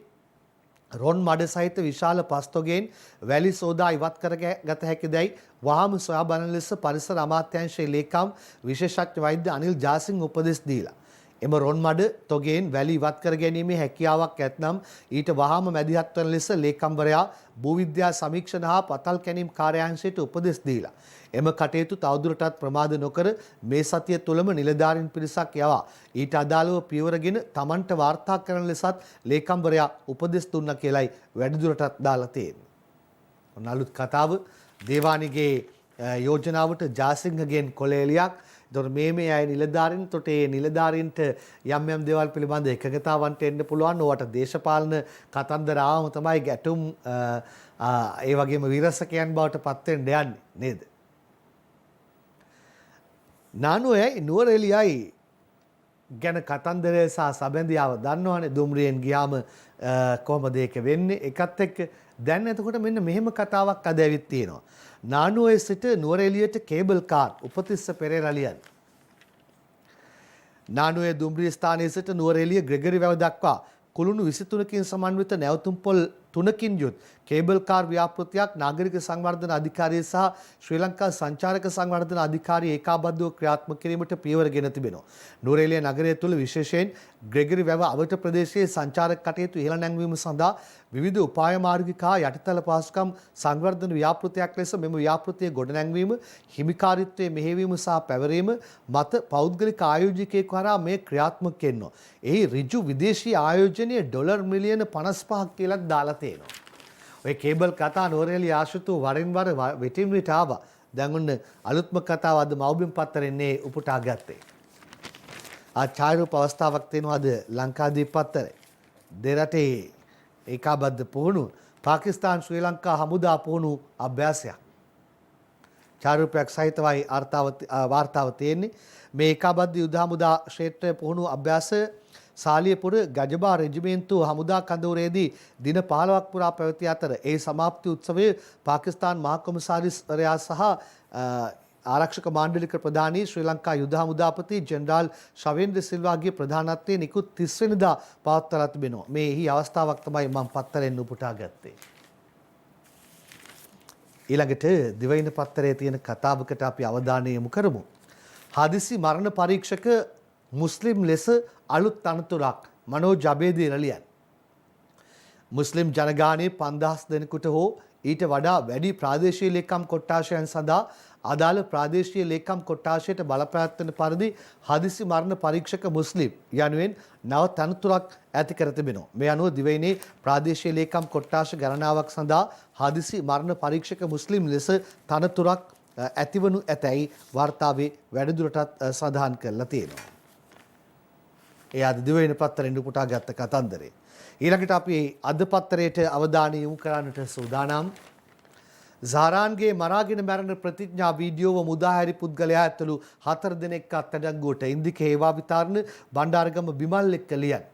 රොන් මඩ සහිත විශාල පස්තොගෙන් වැලි සෝදා ඉවත් කරගත හැකිදැයි වහාම සොයා බලන ලෙස පරිසර අමාත්‍යාංශයේ ලේකම් විශේෂඥ වෛද්‍ය අනිල් ජාසිංහ උපදෙස් දීලා. එම රොන් මඩ තොගෙන් වැලි ඉවත් කර ගැනීමේ හැකියාවක් ඇතනම් ඊට වහාම මැදිහත් වන ලෙස ලේකම්වරයා භූවිද්‍යා සමීක්ෂණ හා පතල් කැණීම් කාර්යාංශයට උපදෙස් දීලා. එම කටයුතු තවදුරටත් ප්‍රමාද නොකර මේ සතිය තුළම නිලධාරීන් පිරිසක් යවා ඊට අදාළව පියවරගෙන Tamanට වාර්තා කරන ලෙසත් ලේකම්වරයා උපදෙස් දුන්නා කියලයි වැඩිදුරටත් දාලා තියෙන්නේ. ඔන්න අලුත් කතාව දේවානිගේ යෝජනාවට ජාසිංහගෙන් කොළේලියක්. ඒතොර මේ අය නිලධාරීන් තොට ඒ නිලධාරීන්ට යම් යම් දේවල් පිළිබඳ එකගතාවන්ට එන්න පුළුවන්. ඕවට දේශපාලන කතන්දර ආවම තමයි ගැටුම් ඒ වගේම විරසකයන් බවට පත් වෙන්න යන්නේ නේද? නානුවයි නුවරඑළියයි ගැන කතන්දරය සහ සබැඳියාව දන්නවනේ. දුම්රියෙන් ගියාම කොහොමද ඒක වෙන්නේ? එකත් එක්ක දැන් එතකොට මෙන්න මෙහෙම කතාවක් අද ඇවිත් තියෙනවා. නානුවේ සිට නුවරඑළියට කේබල් කාර් උපතිස්ස පෙරේරා ලියන. නානුවේ දුම්රිය ස්ථානයේ සිට නුවරඑළිය ග්‍රෙගරි වැව දක්වා කුළුණු 23කින් සමන්විත නැවතුම් පොල් 3කින් යුත් කේබල් කාර් ව්‍යාපෘතියක් නාගරික සංවර්ධන අධිකාරිය සහ ශ්‍රී ලංකා සංචාරක සංවර්ධන අධිකාරිය ඒකාබද්ධව ක්‍රියාත්මක කිරීමට පියවරගෙන තිබෙනවා. නුවරඑළිය නගරය තුළ විශේෂයෙන් ග්‍රෙගරි වැව අවට ප්‍රදේශයේ සංචාරක කටයුතු ඉහළ නැංවීම සඳහා විවිධ උපාය මාර්ගිකා යටිතල පහසුකම් සංවර්ධන ව්‍යාපෘතියක් ලෙස මෙම ව්‍යාපෘතිය ගොඩනැංවීම හිමිකාරීත්වයේ මෙහෙයවීම සහ පැවරීම මත පෞද්ගලික ආයෝජකයෙකු හරහා මේ ක්‍රියාත්මක වෙනවා. එහි ඍජු විදේශීය ආයෝජනය ඩොලර් මිලියන 55ක් කියලා දාලා තියෙනවා. ඔය කේබල් කතා නුවරඑළිය ආශ්‍රිතව වරින් වර වෙටින් විට ආවා. දැන් ඔන්න අලුත්ම කතාව අද මව්බිම් පත්තරෙන්නේ උපුටා ගත්තේ. ඡායාරූප අවස්ථාවක් තියෙනවා අද ලංකාදීප පත්තරේ. දෙරටේ ඒකාබද්ධ පුහුණුව පාකිස්තාන් ශ්‍රී ලංකා හමුදා පුහුණු අභ්‍යාසයක්. ඡායාරූපයක් සහිතවයි වාර්තාව තියෙන්නේ. මේ ඒකාබද්ධ යුද හමුදා ක්ෂේත්‍රයේ පුහුණු අභ්‍යාසය සාලියපුර ගජබා රෙජිමේන්තුව හමුදා කඳවුරේදී දින 15ක් පුරා පැවති අතර ඒ සමාප්ති උත්සවයේ පාකිස්තාන් මහා කොමසාරිස්වරයා සහ ආරක්ෂක මාණ්ඩලික ප්‍රධානී ශ්‍රී ලංකා යුද හමුදාපති ජෙනරාල් ශවේන්ද්‍ර සිල්වාගේ ප්‍රධානත්වයෙන් නිකුත් 30 වෙනිදා පවත්වලා තිබෙනවා. මේ අවස්ථාවක් තමයි මම පත්තරෙන් උපුටා ගත්තේ. ඊළඟට දිවයින පත්තරයේ තියෙන කතාවකට අපි අවධානය යොමු කරමු. හදිසි මරණ පරීක්ෂක මුස්ලිම් ලෙස අලුත් අනතුරක් මනෝජ් අබේදී රලියන්. මුස්ලිම් ජනගානයේ 5000 දෙනෙකුට හෝ ඊට වඩා වැඩි ප්‍රාදේශීය ලේකම් කොට්ටාශයන් සඳහා අදාළ ප්‍රාදේශීය ලේකම් කොට්ටාශයට බලපෑත්වන පරිදි හදිසි මරණ පරීක්ෂක මුස්ලිම් යනුවෙන් නව තනතුරක් ඇති කර තිබෙනවා. මේ අනුව දිවයිනේ ප්‍රාදේශීය ලේකම් කොට්ටාශ ගණනාවක් සඳහා හදිසි මරණ පරීක්ෂක මුස්ලිම් ලෙස තනතුරක් ඇතිවනු ඇතැයි වාර්තාවේ වැඩිදුරටත් සඳහන් කරලා තියෙනවා. ඒ අද දිවයින පත්තරෙන් උපුටා ගත්ත කතන්දරේ. ඊළඟට අපි අද පත්තරයට අවධානය යොමු කරන්නට සූදානම්. සහරාන්ගේ මරාගෙන මැරෙන ප්‍රතිඥා වීඩියෝව මුදාහැරි පුද්ගලයා ඇතුළු 4 දෙනෙක් අත්අඩංගුවට ඉන්දික හේවා විතරණ බණ්ඩාරගම බිමල් එක්ක ලියන.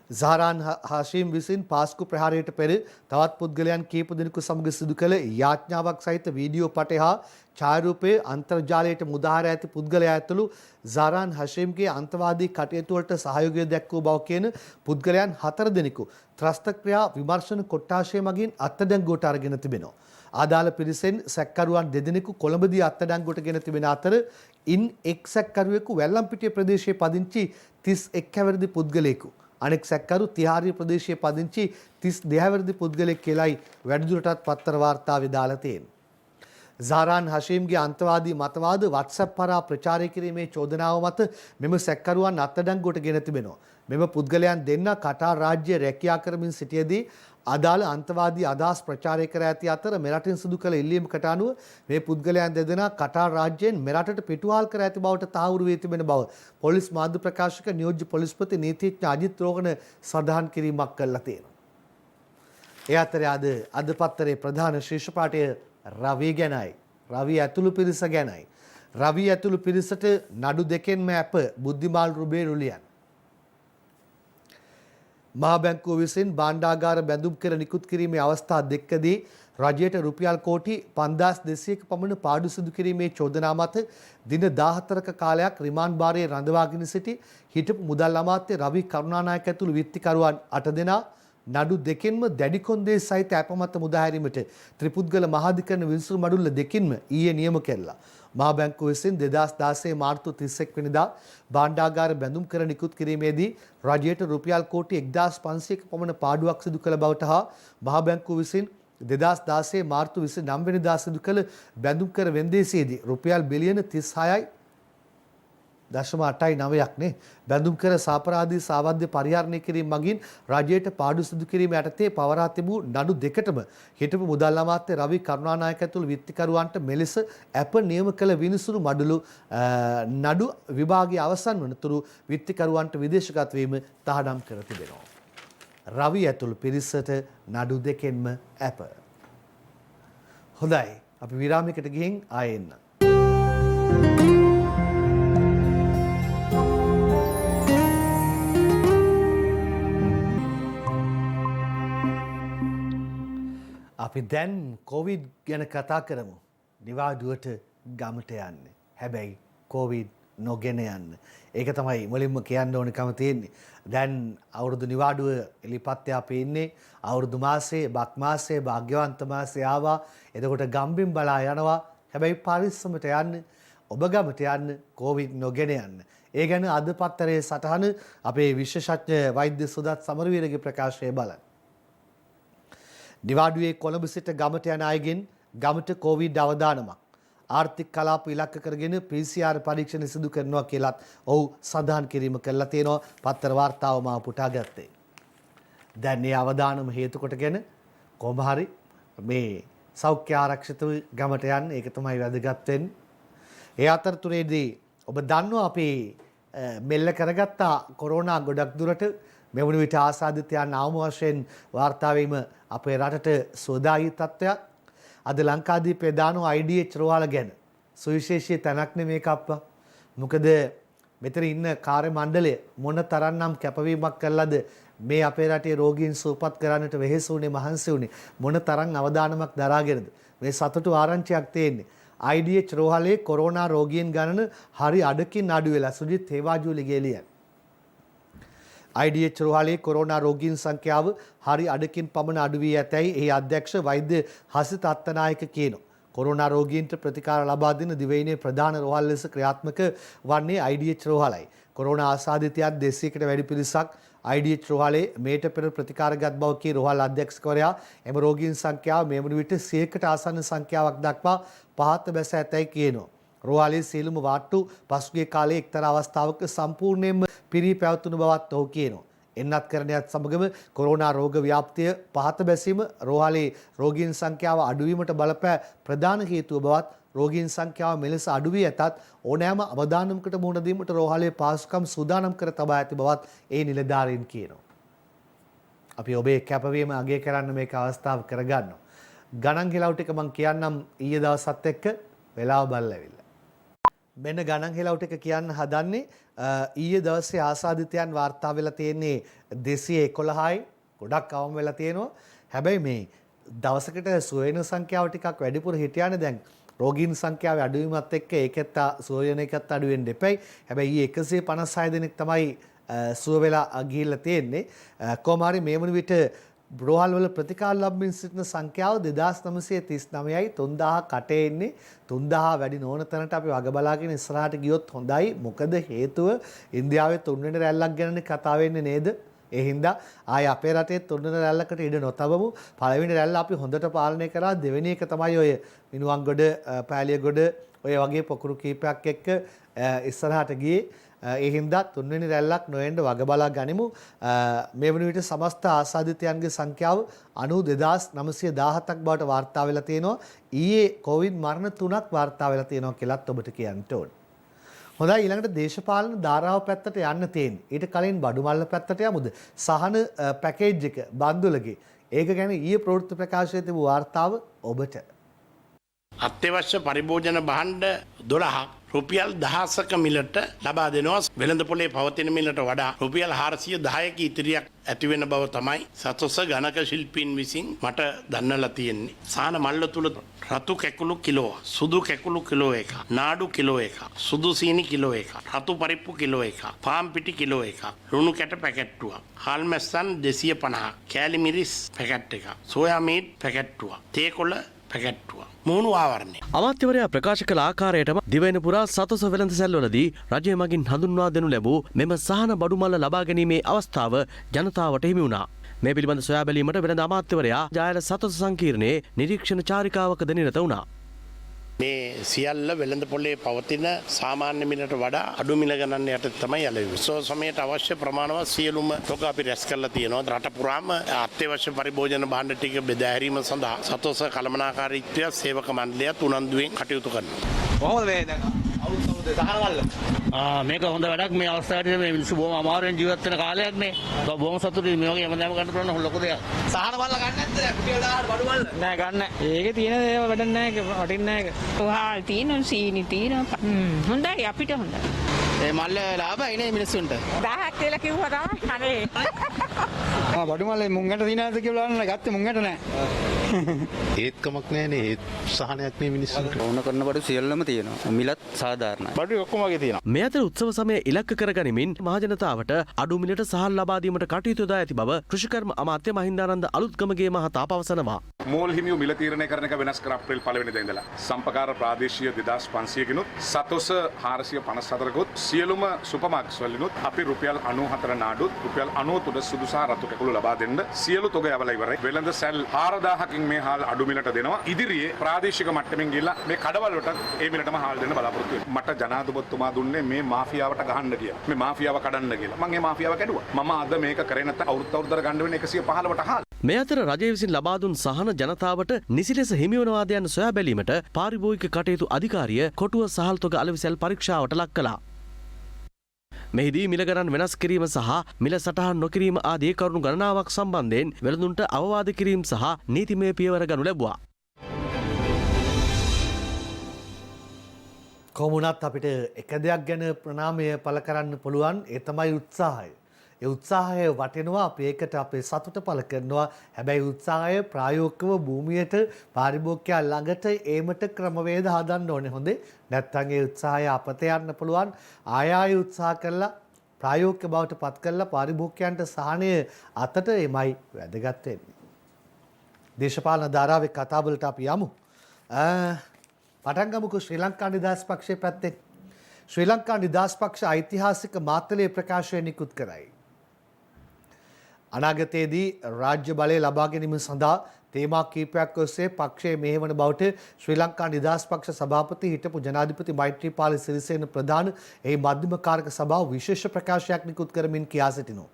සහරාන් හාෂීම් විසින් පාස්කු ප්‍රහාරයට පෙර තවත් පුද්ගලයන් කීප දෙනෙකු සමග සිදු කළ යාඥාවක් සහිත වීඩියෝ පටය හා ඡායාරූපයේ අන්තර්ජාලයට මුදාහර ඇති පුද්ගලයා ඇතුළු සහරාන් හෂීම්ගේ අන්තවාදී කටයුතු වලට සහයෝගය දැක්වූ බව කියන පුද්ගලයන් 4 දෙනෙකු ත්‍රස්ත ක්‍රියා විමර්ශන කොට්ටාශය මගින් අත්අඩංගුවට අරගෙන තිබෙනවා. ආදාළ පිරිසෙන් සැකකරුවන් 2 දෙනෙකු කොළඹදී අත්අඩංගුවට ගෙන තිබෙන අතර ඉන් එක් සැකකරුවෙකු වැල්ලම්පිටිය ප්‍රදේශයේ පදිංචි 31 හැවිරිදි පුද්ගලයෙකු අනෙක් සැකකරු තිහාරිය ප්‍රදේශයේ පදිංචි 32 හැවිරිදි පුද්ගලයෙක් කියලායි වැඩිදුරටත් පත්තර වාර්තාවේ දාලා තියෙන්නේ. සහරාන් හෂීම්ගේ අන්තවාදී මතවාද WhatsApp පරා ප්‍රචාරය කිරීමේ චෝදනාව මත මෙම සැකකරුවන් අත්අඩංගුවට ගෙන තිබෙනවා. මෙම පුද්ගලයන් දෙන්න කටාර් රාජ්‍ය රැකියා කරමින් සිටියේදී අදාළ අන්තවාදී අදහස් ප්‍රචාරය කර ඇති අතර මෙරටින් සිදු කළ ඉල්ලීමකට අනුව මේ පුද්ගලයන් දෙදෙනා කටාර් රාජ්‍යයෙන් මෙරටට පිටුවහල් කර ඇති බවට තහවුරු වී තිබෙන බව පොලිස් මාධ්‍ය ප්‍රකාශක නියෝජ්‍ය පොලිස්පති නීතිඥ අජිත් රෝහණ සඳහන් කිරීමක් කළා තියෙනවා. ඒ අතරේ අද පත්තරේ ප්‍රධාන ශීර්ෂ පාඨය රවි ගැනයි. රවි ඇතුළු පිරිස ගැනයි. රවි ඇතුළු පිරිසට නඩු දෙකෙන්ම අප බුද්ධිමාල් රුබේරුලියන්. මහා බැංකුව විසින් භාණ්ඩාගාර බැඳුම් කර නිකුත් කිරීමේ අවස්ථා දෙකදී රජයට රුපියල් කෝටි 5200ක පමණ පාඩු සිදු කිරීමේ චෝදනා මත දින 14ක කාලයක් රිමාන්ඩ් භාරයේ රඳවාගෙන සිටි හිටපු මුදල් අමාත්‍ය රවි කරුණානායක ඇතුළු විත්තිකරුවන් 8 දෙනා නඩු දෙකෙන්ම දැඩි කොන්දේ සහිත අපමත මුදාහැරීමට ත්‍රිපුද්ගල මහාධිකරණ විනිසුරු මඩුල්ල දෙකින්ම ඊයේ නියම කෙරලා. මහා බැංකුව විසින් 2016 මාර්තු 31 වෙනිදා භාණ්ඩාගාර බැඳුම් කර නිකුත් කිරීමේදී රජයට රුපියල් කෝටි 1500ක පමණ පාඩුවක් සිදු කළ බවට හා මහා බැංකුව විසින් 2016 මාර්තු 29 වෙනිදා සිදු කළ බැඳුම් කර වෙන්දේසියේදී රුපියල් බිලියන 36.89ක් නේ බැඳුම් කර සාපරාධී සාවද්‍ය පරිහරණය කිරීම මගින් රජයට පාඩු සිදු කිරීම යටතේ පවරා තිබූ නඩු දෙකටම හිටපු මුදල් අමාත්‍ය රවි කරුණානායක ඇතුළු විත්තිකරුවන්ට මෙලෙස අප නියම කළ විනිසුරු මඩුළු නඩු විභාගයේ අවසන් වනතුරු විත්තිකරුවන්ට විදේශගත වීම තහනම් කර තිබෙනවා. රවි ඇතුළු පිරිසට නඩු දෙකෙන්ම අප. හොඳයි අපි විරාමයකට ගිහින් ආයෙ එන්න. අපි දැන් කොවිඩ් ගැන කතා කරමු. නිවාඩුවට ගමට යන්න. හැබැයි කොවිඩ් නොගෙන යන්න. ඒක තමයි මුලින්ම කියන්න ඕනකම තියෙන්නේ. දැන් අවුරුදු නිවාඩුව එලිපත්ය අපි ඉන්නේ. අවුරුදු මාසේ, බක් මාසේ, භාග්‍යවන්ත මාසේ ආවා. එතකොට ගම්බින් බලා යනවා. හැබැයි පරිස්සමට යන්න, ඔබ ගමට යන්න, කොවිඩ් නොගෙන යන්න. ඒ ගැන අද පත්තරේ සටහන අපේ විශේෂඥ වෛද්‍ය සුදත් සමරවීරගේ ප්‍රකාශය බලන්න. නිවාඩුවේ කොළඹ සිට ගමට යන අයගෙන් ගමට කොවිඩ් අවදානමක් ආර්ථික කලාප ඉලක්ක කරගෙන PCR පරීක්ෂණ සිදු කරනවා කියලත් ඔහු සඳහන් කිරීම කළා තියෙනවා පත්තර වාර්තාව මා පුටා ගත්තේ. දැන් මේ අවදානම හේතු කොටගෙන කොහොම හරි මේ සෞඛ්‍ය ආරක්ෂිතව ගමට යන්න ඒක තමයි වැදගත් වෙන්නේ. ඒ අතරතුරේදී ඔබ දන්නවා අපි මෙල්ල කරගත්ත කොරෝනා ගොඩක් දුරට මෙවන විට ආසාදිතයන් අවම වශයෙන් වාර්තා වීම අපේ රටට සෝදායි තත්ත්වයක්. අද ලංකාදීපේ දානෝ IDH රෝහල ගැන සුවිශේෂී තැනක් නෙමේක අප්පා. මොකද මෙතන ඉන්න කාර්ය මණ්ඩලය මොන තරම්නම් කැපවීමක් කළාද මේ අපේ රටේ රෝගීන් සුවපත් කරන්නට වෙහෙස වුණේ මහන්සි වුණේ මොන තරම් අවදානමක් දරාගෙනද මේ සතුටු ආරංචියක් තියෙන්නේ. IDH රෝහලේ කොරෝනා රෝගීන් ගණන හරි අඩකින් අඩු වෙලා සුජිත් හේවාජූලි ගෙලියන්. IDH රෝහලේ කොරෝනා රෝගීන් සංඛ්‍යාව හරි අඩකින් පමණ අඩු වී ඇතැයි එහි අධ්‍යක්ෂ වෛද්‍ය හසිත අත්තනායක කියනවා. කොරෝනා රෝගීන්ට ප්‍රතිකාර ලබා දෙන දිවයිනේ ප්‍රධාන රෝහල් ලෙස ක්‍රියාත්මක වන්නේ IDH රෝහලයි. කොරෝනා ආසාදිතයන් 200කට වැඩි පිරිසක් IDH රෝහලේ මේට පෙර ප්‍රතිකාරගත් බව කී රෝහල් අධ්‍යක්ෂකවරයා එම රෝගීන් සංඛ්‍යාව මේ වන විට 100කට ආසන්න සංඛ්‍යාවක් දක්වා පහත බැස ඇතැයි කියනවා. රෝහලේ සියලුම වාට්ටු පසුගිය කාලයේ එක්තරා අවස්ථාවක සම්පූර්ණයෙන්ම පිරී පැවතුණු බවත් ඔහු කියනවා. එන්නත් කරණයත් සමගම කොරෝනා රෝග ව්‍යාප්තිය පහත බැසීම රෝහලේ රෝගීන් සංඛ්‍යාව අඩුවීමට බලපෑ ප්‍රධාන හේතුව බවත් රෝගීන් සංඛ්‍යාව මෙලෙස අඩු වී ඇතත් ඕනෑම අවදානමකට මුහුණ දීමට රෝහලේ පහසුකම් සූදානම් කර තබා ඇති බවත් ඒ නිලධාරීන් කියනවා. අපි ඔබේ කැපවීම අගය කරන්න මේක අවස්ථාව කරගන්නවා. ගණන් ගෙලව් ටික මම කියන්නම් ඊයේ දවසත් එක්ක වෙලාව බලලා ඇවිල්ලා. මෙන්න ගණන් හෙලවුට එක කියන්න හදන්නේ ඊයේ දවසේ ආසාදිතයන් වාර්තා වෙලා තියෙන්නේ 211යි ගොඩක් අවම වෙලා තියෙනවා. හැබැයි මේ දවසකට සුව වෙන සංඛ්‍යාව ටිකක් වැඩිපුර හිටියානේ. දැන් රෝගීන් සංඛ්‍යාවේ අඩුවීමත් එක්ක ඒකත් සුව වෙන එකත් අඩු වෙන්න එපයි. හැබැයි ඊයේ 156 දෙනෙක් තමයි සුව වෙලා ගිහිල්ලා තියෙන්නේ. කොහොම හරි මේ වන විට රෝහල් වල ප්‍රතිකාර ලැබමින් සිටින සංඛ්‍යාව 2939යි 3000 කටේ ඉන්නේ. 3000 වැඩි නොවන තැනට අපි වග බලාගෙන ඉස්සරහට ගියොත් හොඳයි. මොකද හේතුව ඉන්දියාවේ තුන්වෙනි රැල්ලක් ගැනනේ කතා වෙන්නේ නේද? ඒ හින්දා ආය අපේ රටේ තුන්වෙනි රැල්ලකට ඉඩ නොතබමු. පළවෙනි රැල්ල අපි හොඳට පාලනය කරා. දෙවෙනි එක තමයි ඔය මිනුවන්ගොඩ, පෑලියගොඩ ඔය වගේ පොකුරු කීපයක් එක්ක ඉස්සරහට ගියේ. ඒ හින්දා තුන්වෙනි රැල්ලක් නොවෙන්න වග බලා ගනිමු. මේ වන විට සමස්ත ආසාදිතයන්ගේ සංඛ්‍යාව 92917ක් බවට වාර්තා වෙලා තියෙනවා. ඊයේ කොවිඩ් මරණ 3ක් වාර්තා වෙලා තියෙනවා කියලාත් ඔබට කියන්න ඕන. හොඳයි ඊළඟට දේශපාලන ධාරාව පැත්තට යන්න තියෙන්නේ. ඊට කලින් බඩුමල්ල පැත්තට යමුද? සහන පැකේජ් එක බන්දුලගේ. ඒක ගැන ඊයේ ප්‍රවෘත්ති ප්‍රකාශයේ තිබු වාර්තාව ඔබට. අත්‍යවශ්‍ය පරිභෝජන භාණ්ඩ 12ක් රුපියල් 1000ක මිලට ලබා දෙනවා. වෙළඳ පොලේ පවතින මිලට වඩා රුපියල් 410ක ඉතිරියක් ඇති වෙන බව තමයි සතොස ගණක ශිල්පීන් විසින් මට දන්නලා තියෙන්නේ. සාන මල්ල තුල රතු කැකුළු කිලෝ, සුදු කැකුළු කිලෝ එක, නාඩු කිලෝ එක, සුදු සීනි කිලෝ එක, රතු පරිප්පු කිලෝ එක, පාන් පිටි කිලෝ එක, ලුණු කැට පැකට්ටුවක්, හාල් මැස්සන් 250, කෑලි මිරිස් පැකට් එක, සෝයා මීට් පැකට්ටුවක්, තේ කොළ පැකට්ටුවක්, මූණු ආවරණය. අමාත්‍යවරයා ප්‍රකාශ කළ ආකාරයටම දිවයින පුරා සතොස වෙළඳ සැල්වලදී රජය මගින් හඳුන්වා දෙනු ලැබූ මෙම සහන බඩුමල්ල ලබා ගැනීමේ අවස්ථාව ජනතාවට හිමි වුණා. මේ පිළිබඳ සොයා බැලීමට වෙළඳ අමාත්‍යවරයා ජායල සතොස සංකීර්ණයේ නිරීක්ෂණ චාරිකාවකද නිරත වුණා. මේ සියල්ල වෙළඳ පොලේ පවතින සාමාන්‍ය මිලට වඩා අඩු මිල ගණන් යටතේ තමයි යලෙන්නේ. සමයට අවශ්‍ය ප්‍රමාණවත් සියලුම තොග අපි රැස් කරලා තියෙනවා. රට පුරාම අත්‍යවශ්‍ය පරිභෝජන භාණ්ඩ ටික බෙදා හැරීම සඳහා සතොස කළමනාකාරීත්වය සේවක මණ්ඩලයත් උනන්දුවෙන් කටයුතු කරනවා. කොහොමද මේ දැන් අවුරුද්ද සහනවල? මේක හොඳ වැඩක්. මේ අවස්ථාවේ මේ මිනිස්සු බොහොම අමාරුවෙන් ජීවත් වෙන කාලයක් මේ. බොහොම සතුටුයි මේ වගේ හැමදාම ගන්න පුළුවන් ලොකු දෙයක්. සහනවල ගන්න නැද්ද? රුපියල් 1000 බඩුවල? නෑ ගන්න. ඒකේ තියෙන දේවල් වැඩක් නෑ. වටින්නේ නෑ ඒක. හාල් තියෙනවා, සීනි තියෙනවා. හොඳයි අපිට හොඳයි. ඒ මල්ල ලාභයි නේ මිනිස්සුන්ට. 1000ක් කියලා කිව්වා තමයි. අනේ. බඩු මල්ලේ මුංගට දිනාද කියලා බලන්න ගත්තේ මුංගට නෑ. ඒත් කමක් නෑනේ. ඒත් සහනයක් නේ මිනිස්සුන්ට. ඕන කරන බඩු සියල්ලම තියෙනවා. මිලත් සාධාරණයි. බඩු ඔක්කොම වගේ තියෙනවා. මේ අතර උත්සව සමය ඉලක්ක කරගනිමින් මහජනතාවට අඩු මිලට සහල් ලබා දීමට කටයුතු යොදා ඇති බව කෘෂිකර්ම අමාත්‍ය මහින්දානන්ද අලුත්ගමගේ මහතා පවසනවා. මෝල් හිමියෝ මිල තීරණය කරන එක වෙනස් කර අප්‍රේල් 1 වෙනිදා ඉඳලා. සම්පකාර ප්‍රාදේශීය 2500කිනුත් සතොස 454කිනුත් සියලුම සුපර් මාකට්ස් වලිනුත් අපි රුපියල් 94 නාඩුත් රුපියල් 93 සුදු සහ රතු කැකුළු ලබා දෙන්න සියලු තොග යවලා ඉවරයි. වෙළඳ සැල් 4000කින් මේ හාල් අඩු මිලට දෙනවා. ඉදිරියේ ප්‍රාදේශික මට්ටමින් ගිහිල්ලා මේ කඩවල වලට ඒ මිලටම හාල් දෙන්න බලාපොරොත්තු වෙනවා. මට ජනාධිපතිතුමා දුන්නේ මේ මාෆියාවට ගහන්න කියලා. මේ මාෆියාව කඩන්න කියලා. මම මේ මාෆියාව කැඩුවා. මම අද මේක කරේ නැත්නම් අවුරුද්දකට ගන්න වෙන 115ට හාල්. මේ අතර රජය විසින් ලබා දුන් සහන ජනතාවට නිසි ලෙස හිමිවනවාද යන සොයා බැලීමට පාරිභෝගික කටයුතු අධිකාරිය කොටුව සහල් තොග අලෙවිසැල් පරීක්ෂාවට ලක් කළා. මෙහිදී මිල ගණන් වෙනස් කිරීම සහ මිල සටහන් නොකිරීම ආදී කරුණු ගණනාවක් සම්බන්ධයෙන් වෙළඳුන්ට අවවාද කිරීම සහ නීතිමය පියවර ගනු ලැබුවා. කොමුණත් අපිට එක දෙයක් ගැන ප්‍රණාමය පළ කරන්න පුළුවන්. ඒ තමයි උත්සාහය. ඒ උත්සාහය වටිනවා. අපි ඒකට අපේ සතුට පළ කරනවා. හැබැයි උත්සාහය ප්‍රායෝගිකව භූමියට පාරිභෝගිකයා ළඟට ඒමට ක්‍රමවේද හදන්න ඕනේ. හොඳේ. නැත්නම් ඒ උත්සාහය අපත යන්න පුළුවන්. ආය උත්සාහ කළා ප්‍රායෝගික බවට පත් කළා පාරිභෝගිකයන්ට සහනය අතට එමයි වැදගත් වෙන්නේ. දේශපාලන ධාරාවේ කතාවලට අපි යමු. පටන් ගමුකෝ ශ්‍රී ලංකා නිදහස් පක්ෂයේ පැත්තෙන්. ශ්‍රී ලංකා නිදහස් පක්ෂ ඓතිහාසික මාතලේ ප්‍රකාශය නිකුත් කරයි. අනාගතයේදී රාජ්‍ය බලය ලබා ගැනීම සඳහා තේමා කීපයක් ඔස්සේ පක්ෂයේ මෙහෙවන බවට ශ්‍රී ලංකා නිදහස් පක්ෂ සභාපති හිටපු ජනාධිපති මෛත්‍රීපාල සිරිසේන ප්‍රධාන එහි මධ්‍යම කාරක සභාව විශේෂ ප්‍රකාශයක් නිකුත් කරමින් කියා සිටිනවා.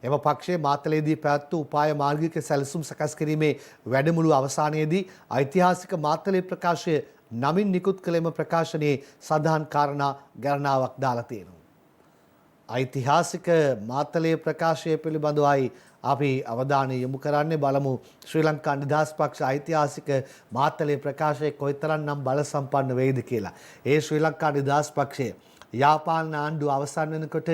එම පක්ෂයේ මාතලේදී පැවැත් වූ උපාය මාර්ගික සැලසුම් සකස් කිරීමේ වැඩමුළු අවසානයේදී ඓතිහාසික මාතලේ ප්‍රකාශය නමින් නිකුත් කළ එම ප්‍රකාශනයේ සඳහන් කාරණා ගණනාවක් දාලා තියෙනවා. ඓතිහාසික මාතලේ ප්‍රකාශය පිළිබඳවයි අපි අවධානය යොමු කරන්නේ බලමු ශ්‍රී ලංකා නිදහස් පක්ෂ ඓතිහාසික මාතලේ ප්‍රකාශය කොයිතරම්නම් බල සම්පන්න වෙයිද කියලා. ඒ ශ්‍රී ලංකා නිදහස් පක්ෂය යාපාන ආණ්ඩුව අවසන් වෙනකොට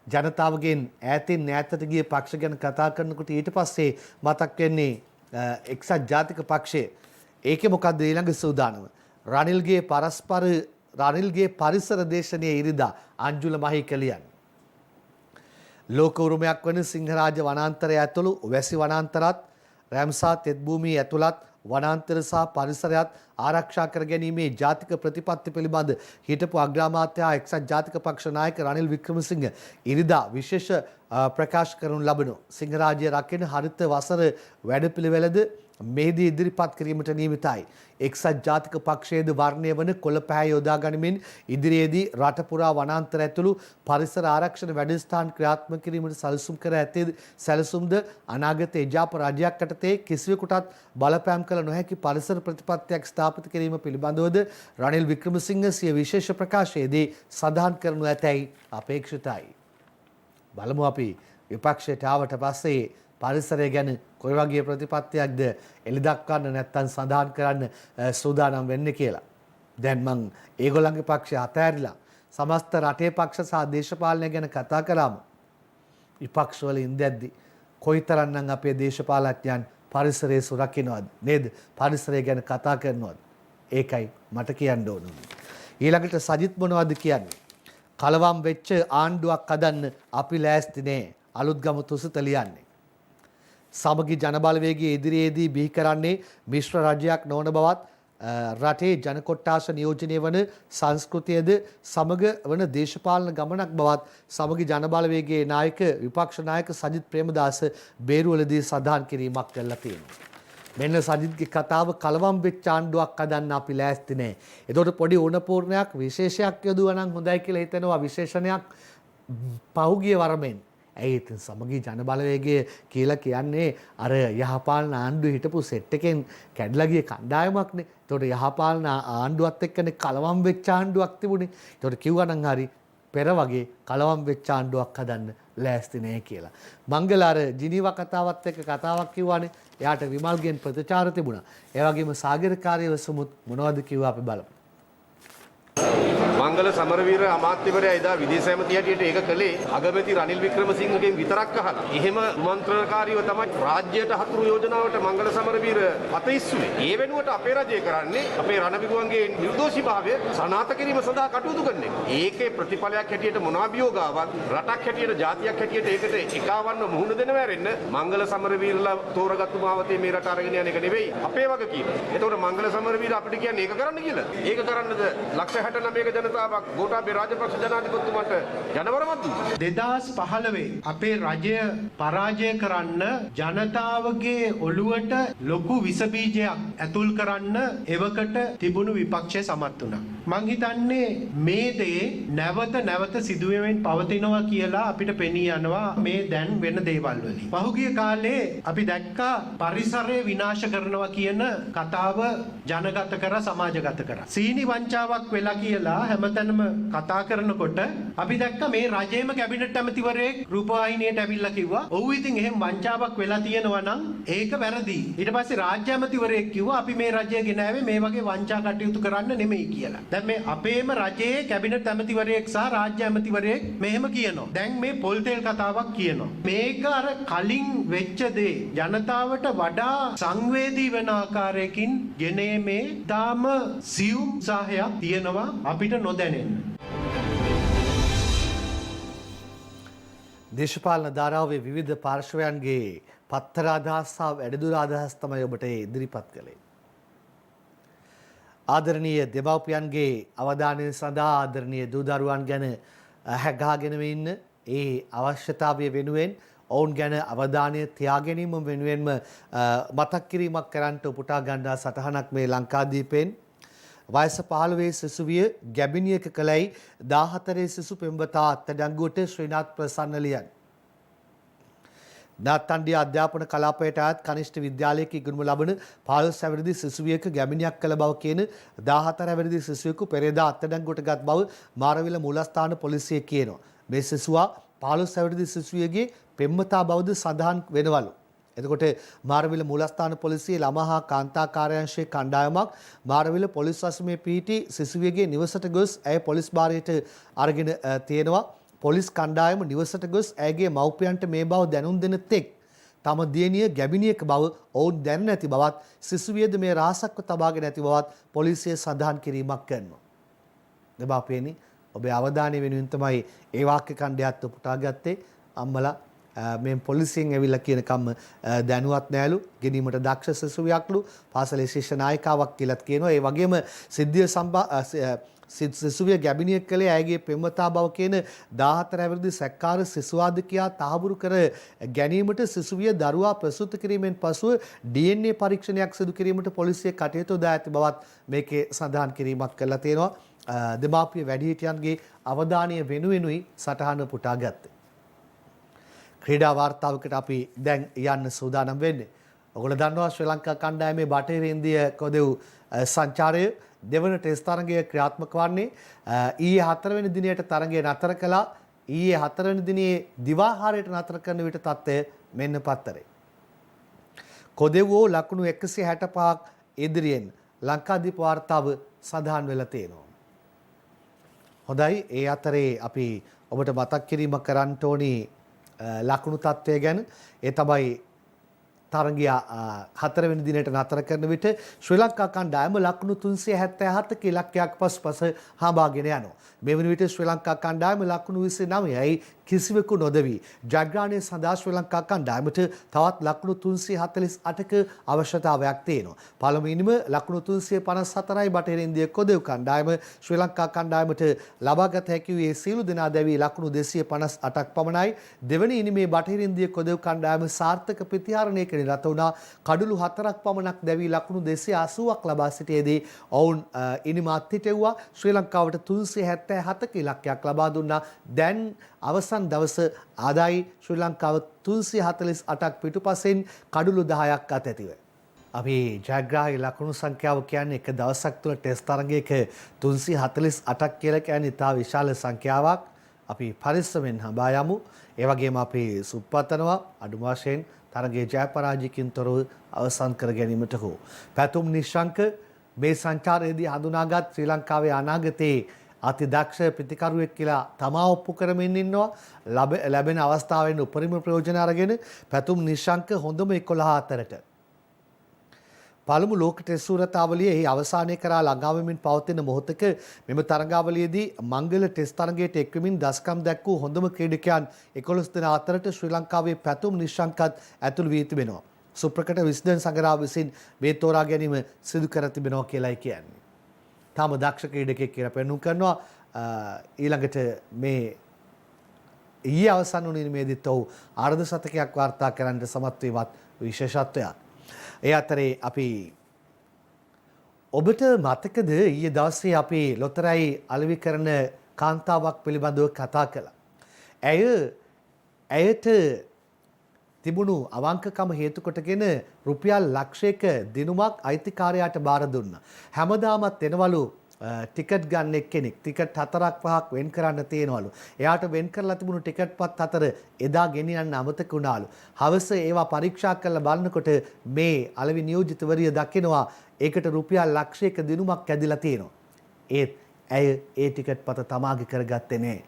ජනතාවගෙන් ඈතින් ඈතට ගිය පක්ෂ ගැන කතා කරනකොට ඊට පස්සේ මතක් වෙන්නේ එක්සත් ජාතික පක්ෂය. ඒකේ මොකද්ද ඊළඟ සූදානම? රනිල්ගේ පරිසර දේශනයේ ඉරිදා අංජුල මහීකලියන්. ලෝක උරුමයක් වන සිංහරාජ වනාන්තරය ඇතුළු වැසි වනාන්තරත් රැම්සා තෙත් භූමිය ඇතුළත් වනාන්තර සහ පරිසරයත් ආරක්ෂා කර ගැනීමේ ජාතික ප්‍රතිපත්ති පිළිබඳ හිටපු අග්‍රාමාත්‍ය එක්සත් ජාතික පක්ෂ නායක රනිල් වික්‍රමසිංහ ඉරිදා විශේෂ ප්‍රකාශ කරනු ලබන සිංහරාජය රකින හරිත වසර වැඩපිළිවෙලද මෙහිදී ඉදිරිපත් කිරීමට නියමිතයි. එක්සත් ජාතික පක්ෂයේද වර්ණය වන කොළ පැහැ යොදා ගනිමින් ඉදිරියේදී රට පුරා වනාන්තර ඇතුළු පරිසර ආරක්ෂණ වැඩසටහන් ක්‍රියාත්මක කිරීමට සැලසුම් කර ඇතේ සැලසුම්ද අනාගත එජාප රජයක් යටතේ කිසිවෙකුටත් බලපෑම් කළ නොහැකි පරිසර ප්‍රතිපත්තියක් ස්ථාපිත කිරීම පිළිබඳවද රනිල් වික්‍රමසිංහ සිය විශේෂ ප්‍රකාශයේදී සඳහන් කරනු ඇතැයි අපේක්ෂිතයි. බලමු අපි විපක්ෂයට ආවට පස්සේ පරිසරය ගැන කොයි වගේ ප්‍රතිපත්තියක්ද එලි දක්වන්න නැත්නම් සඳහන් කරන්න සූදානම් වෙන්නේ කියලා. දැන් මං ඒගොල්ලන්ගේ පක්ෂය අතෑරිලා සමස්ත රටේ පක්ෂ සහ දේශපාලනය ගැන කතා කරාම විපක්ෂවල ඉඳද්දි කොයිතරම්නම් අපේ දේශපාලඥයන් පරිසරය සුරකින්නවද නේද? පරිසරය ගැන කතා කරනවද? ඒකයි මට කියන්න ඕන. ඊළඟට සජිත් මොනවද කියන්නේ? කලවම් වෙච්ච ආණ්ඩුවක් හදන්න අපි ලෑස්ති නෑ. අලුත්ගම තුසිත ලියන්නේ. සමගි ජනබලවේගයේ ඉදිරියේදී බිහි කරන්නේ මිශ්‍ර රජයක් නොවන බවත් රටේ ජන කොට්ටාස නියෝජනය වන සංස්කෘතියද සමග වන දේශපාලන ගමනක් බවත් සමගි ජනබලවේගයේ නායක විපක්ෂ නායක සජිත් ප්‍රේමදාස බේරුවලදී සඳහන් කිරීමක් කළා තියෙනවා. මෙන්න සජිත්ගේ කතාව කලවම් වෙච්ච ආණ්ඩුවක් හදන්න අපි ලෑස්ති නෑ. ඒතකොට පොඩි උණපූර්ණයක් විශේෂයක් යොදුවා නම් හොඳයි කියලා හිතෙනවා. විශේෂණයක් පහුගිය වරමෙන් ඇයි ඉතින් සමගි ජනබලවේගය කියලා කියන්නේ අර යහපාලන ආණ්ඩුවේ හිටපු සෙට් එකෙන් කැඩලා ගිය කණ්ඩායමක්නේ. ඒතකොට යහපාලන ආණ්ඩුවත් එක්කනේ කලවම් වෙච්ච ආණ්ඩුවක් තිබුණේ. ඒතකොට කිව්වා නම් හරි පෙර වගේ කලවම් වෙච්ච ආණ්ඩුවක් හදන්න ලෑස්ති නෑ කියලා. මංගල අර ජිනීවා කතාවත් එක්ක කතාවක් කිව්වානේ. එයාට විමල්ගෙන් ප්‍රතිචාර තිබුණා. ඒ වගේම සාගරකාරී වසමුත් මොනවද කිව්වා අපි බලමු. මංගල සමරවීර අමාත්‍යවරයා එදා විදේශ ඇමති හැටියට ඒක කළේ අගමැති රනිල් වික්‍රමසිංහගෙන් විතරක් අහලා. එහෙම කුමන්ත්‍රණකාරීව තමයි රාජ්‍යයට හතුරු යෝජනාවට මංගල සමරවීර අත ඉස්සුවේ. ඒ වෙනුවට අපේ රජය කරන්නේ අපේ රණවිගුවන්ගේ නිර්දෝෂීභාවය සනාථ කිරීම සඳහා කටයුතු කරන එක. ඒකේ ප්‍රතිඵලයක් හැටියට මොන අභියෝගාවක් රටක් හැටියට ජාතියක් හැටියට ඒකට එකවන්න මුහුණ දෙනව ඇරෙන්න මංගල සමරවීරලා තෝරගත්තු මාවතේ මේ රට අරගෙන යන එක නෙවෙයි අපේ වගකීම. එතකොට මංගල සමරවීර අපිට කියන්නේ ඒක කරන්න කියලා. ඒක කරන්නද ලක්ෂ 69ක ජනතාවක් ගෝඨාභය රාජපක්ෂ ජනාධිපතිතුමාට ජනවරමත් දුන්නා. 2015 අපේ රජය පරාජය කරන්න ජනතාවගේ ඔළුවට ලොකු විස බීජයක් ඇතුල් කරන්න එවකට තිබුණු විපක්ෂය සමත් වුණා. මං හිතන්නේ මේ දේ නැවත සිදුවෙමින් පවතිනවා කියලා අපිට පෙනී යනවා මේ දැන් වෙන දේවල් වලින්. පහුගිය කාලේ අපි දැක්කා පරිසරය විනාශ කරනවා කියන කතාව ජනගත කරා සමාජගත කරා. සීනි වංචාවක් වෙලා කියලා හැමතැනම කතා කරනකොට අපි දැක්ක මේ රජයේම කැබිනට් ඇමතිවරයෙක් රූපවාහිනියට ඇවිල්ලා කිව්වා ඔව් ඉතින් එහෙම වංචාවක් වෙලා තියෙනවා නම් ඒක වැරදි. ඊට පස්සේ රාජ්‍ය ඇමතිවරයෙක් කිව්වා අපි මේ රජය ගෙනාවේ මේ වගේ වංචා කටයුතු කරන්න නෙමෙයි කියලා. දැන් මේ අපේම රජයේ කැබිනට් ඇමතිවරයෙක් සහ රාජ්‍ය ඇමතිවරයෙක් මෙහෙම කියනවා. දැන් මේ පොල් තෙල් කතාවක් කියනවා. මේක අර කලින් වෙච්ච දේ ජනතාවට වඩා සංවේදී වෙන ආකාරයකින් ගෙනීමේ තාම සියුම් සහයක් තියෙනවා අපිට නොදැනෙන්න. දේශපාලන ධාරාවේ විවිධ පාර්ශවයන්ගේ පත්තර අදහස් සහ වැඩිදුර අදහස් තමයි ඔබට ඉදිරිපත් කළේ. ආදරණීය දෙමව්පියන්ගේ අවධානය සඳහා ආදරණීය දූ දරුවන් ගැන හැගාගෙන ඉන්න ඒ අවශ්‍යතාවය වෙනුවෙන් ඔවුන් ගැන අවධානය තියා ගැනීම වෙනුවෙන්ම මතක් කිරීමක් කරන්නට උපුටා ගන්නා සටහනක් මේ ලංකාදීපෙන් වයස 15 සිසුවිය ගැබිනියක කලයි 14 සිසු පෙම්වතා අත්අඩංගුවට ශ්‍රීනාත් ප්‍රසන්න ලියන්. නාත්තන්ඩිය අධ්‍යාපන කලාපයට අයත් කනිෂ්ඨ විද්‍යාලයක ඉගෙනුම ලබන 15 අවුරුදු සිසුවියක ගැබිනියක් කළ බව කියන 14 අවුරුදු සිසුවෙකු පෙරේදා අත්අඩංගුවට ගත් බව මාරවිල මූලස්ථාන පොලිසිය කියනවා. මේ සිසුවා 15 අවුරුදු සිසුවියගේ පෙම්වතා බවද සඳහන් වෙනවලු. එතකොට මාරවිල මූලස්ථාන පොලිසියේ ළමා හා කාන්තා කාර්යාංශයේ කණ්ඩායමක් මාරවිල පොලිස් වසමේ පිහිටි සිසුවියගේ නිවසට ගොස් ඇය පොලිස් භාරයට අරගෙන තියෙනවා. පොලිස් කණ්ඩායම නිවසට ගොස් ඇයගේ මව්පියන්ට මේ බව දැනුම් දෙන තෙක් තම දියණිය ගැබිණියක බව ඔවුන් දැන නැති බවත් සිසුවියද මේ රහසක්ව තබාගෙන නැති බවත් පොලිසිය සඳහන් කිරීමක් කරනවා. දෙමාපියනි ඔබේ අවධානය වෙනුවෙන් තමයි ඒ වාක්‍ය ඛණ්ඩයත් උපුටා ගත්තේ. අම්මලා මේ පොලිසියෙන් ඇවිල්ලා කියනකම් දැනුවත් නෑලු. ගෙනීමට දක්ෂ සිසුවියක්ලු. පාසලේ ශිෂ්‍ය නායිකාවක් කියලාත් කියනවා. ඒ වගේම සිසුවිය ගැබිණියක් කළේ ඇයගේ පෙම්වතා බව කියන 14 අවුරුදු සැක්කාර සිසුවාද කියා තහවුරු කර ගැනීමට සිසුවිය දරුවා ප්‍රසූත කිරීමෙන් පසුව DNA පරීක්ෂණයක් සිදු කිරීමට පොලිසිය කටයුතු දා ඇති බවත් මේකේ සඳහන් කිරීමක් කරලා තියෙනවා. දෙමාපිය වැඩිහිටියන්ගේ අවධානය වෙනුවෙනුයි සටහන පුටා ගත්තේ. ක්‍රීඩා වාර්තාවකට අපි දැන් යන්න සූදානම් වෙන්නේ. ඔයගොල්ලෝ දන්නවා ශ්‍රී ලංකා කණ්ඩායමේ බටහිර ඉන්දිය කොදෙව් සංචාරය දෙවන ටෙස්ට් තරගය ක්‍රියාත්මක වන්නේ ඊයේ 4 වෙනි දිනයට තරගය නතර කළා. ඊයේ 4 වෙනි දිනේ දිවාහාරයට නතර කරන විට තත්ත්වය මෙන්න පත්තරේ. කොදෙව්වෝ ලකුණු 165ක් ඉදිරියෙන් ලංකාදීප වාර්තාව සඳහන් වෙලා තියෙනවා. හොඳයි, ඒ අතරේ අපි ඔබට මතක් කිරීමක් කරන්න ඕනි ලකුණු තත්ත්වය ගැන. ඒ තමයි තරගය 4 වෙනි දිනට නතර කරන විට ශ්‍රී ලංකා කණ්ඩායම ලකුණු 377ක ඉලක්කයක් පසුපස හඹාගෙන යනවා. මේ වන විට ශ්‍රී ලංකා කණ්ඩායම ලකුණු 29යි කිසිවෙකු නොදවි ජයග්‍රහණය සඳහා ශ්‍රී ලංකා කණ්ඩායමට තවත් ලකුණු 348ක අවශ්‍යතාවයක් තියෙනවා. පළමුවෙනිම ලකුණු 354යි බටහිර ඉන්දිය කොදෙව් කණ්ඩායම ශ්‍රී ලංකා කණ්ඩායමට ලබාගත හැකි වූ සීළු දෙනා දැවි ලකුණු 258ක් පමණයි. දෙවැනි ඉනිමේ බටහිර ඉන්දිය කොදෙව් කණ්ඩායම සාර්ථක ප්‍රතිහාරණයක නිරත වුණා. කඩලු 4ක් පමණක් දැවි ලකුණු 280ක් ලබා සිටියේදී ඔවුන් ඉනිම අත්හිටෙව්වා. ශ්‍රී ලංකාවට 377ක ඉලක්කයක් ලබා දුන්නා. දැන් අවසන් දවස ආදායි ශ්‍රී ලංකාව 348ක් පිටුපසෙන් කඩලු 10ක් අතැතිව. අපි ජයග්‍රාහී ලකුණු සංඛ්‍යාව කියන්නේ එක දවසක් තුළ ටෙස්ට් තරගයක 348ක් කියලා කියන්නේ ඉතා විශාල සංඛ්‍යාවක්. අපි පරිස්සමෙන් හඹා යමු. ඒ වගේම අපි සුප්පතනවා අඩුම වශයෙන් තරගයේ ජය පරාජයකින් තොරව අවසන් කර ගැනීමට හෝ. පැතුම් නිශ්ශංක මේ සංචාරයේදී හඳුනාගත් ශ්‍රී ලංකාවේ අනාගතයේ අතිදක්ෂ ප්‍රතිකරුවෙක් කියලා තමා ඔප්පු කරමින් ඉන්නවා. ලැබෙන අවස්ථාවෙන් උපරිම ප්‍රයෝජන අරගෙන පැතුම් නිශ්ශංක හොඳම 11 අතරට පළමු ලෝක ටෙස්ට් සූරතාවලිය එහි අවසානය කරා ළඟා වෙමින් පවතින මොහොතක මෙම තරගාවලියේදී මංගල ටෙස්ට් තරගයට එක්වමින් දස්කම් දැක්වූ හොඳම ක්‍රීඩකයන් 11 දෙනා අතරට ශ්‍රී ලංකාවේ පැතුම් නිශ්ශංකත් ඇතුළු වී තිබෙනවා. සුප්‍රකට විස්දන් සංගරාව විසින් මේ තෝරා ගැනීම සිදු කර තිබෙනවා කියලායි කියන්නේ. තාම දක්ෂ ක්‍රීඩකයෙක් කියලා පෙන්වුම් කරනවා. ඊළඟට මේ ඊයේ අවසන් වුණ නිමේදීත් ඔහු අර්ධ ශතකයක් වාර්තා කරන්නට සමත් වීමත් විශේෂත්වයක්. ඒ අතරේ අපි ඔබට මතකද ඊයේ දවසේ අපි ලොතරැයි අලෙවි කරන කාන්තාවක් පිළිබඳව කතා කළා. ඇයට තිබුණු අවංකකම හේතු කොටගෙන රුපියල් ලක්ෂයක දිනුමක් අයිතිකාරයාට බාර දුන්නා. හැමදාමත් එනවලු ටිකට් ගන්න එක්කෙනෙක් ටිකට් 4-5ක් වෙන් කරන්න තියෙනවලු. එයාට වෙන් කරලා තිබුණු ටිකට් පත් 4 එදා ගෙනියන්න අමතක වුණාලු. හවස ඒවා පරීක්ෂා කරලා බලනකොට මේ අලෙවි නියෝජිතවරිය දකිනවා ඒකට රුපියල් ලක්ෂයක දිනුමක් ඇදිලා තියෙනවා. ඒත් ඇය ඒ ටිකට් පත තමාගේ කරගත්තේ නෑ.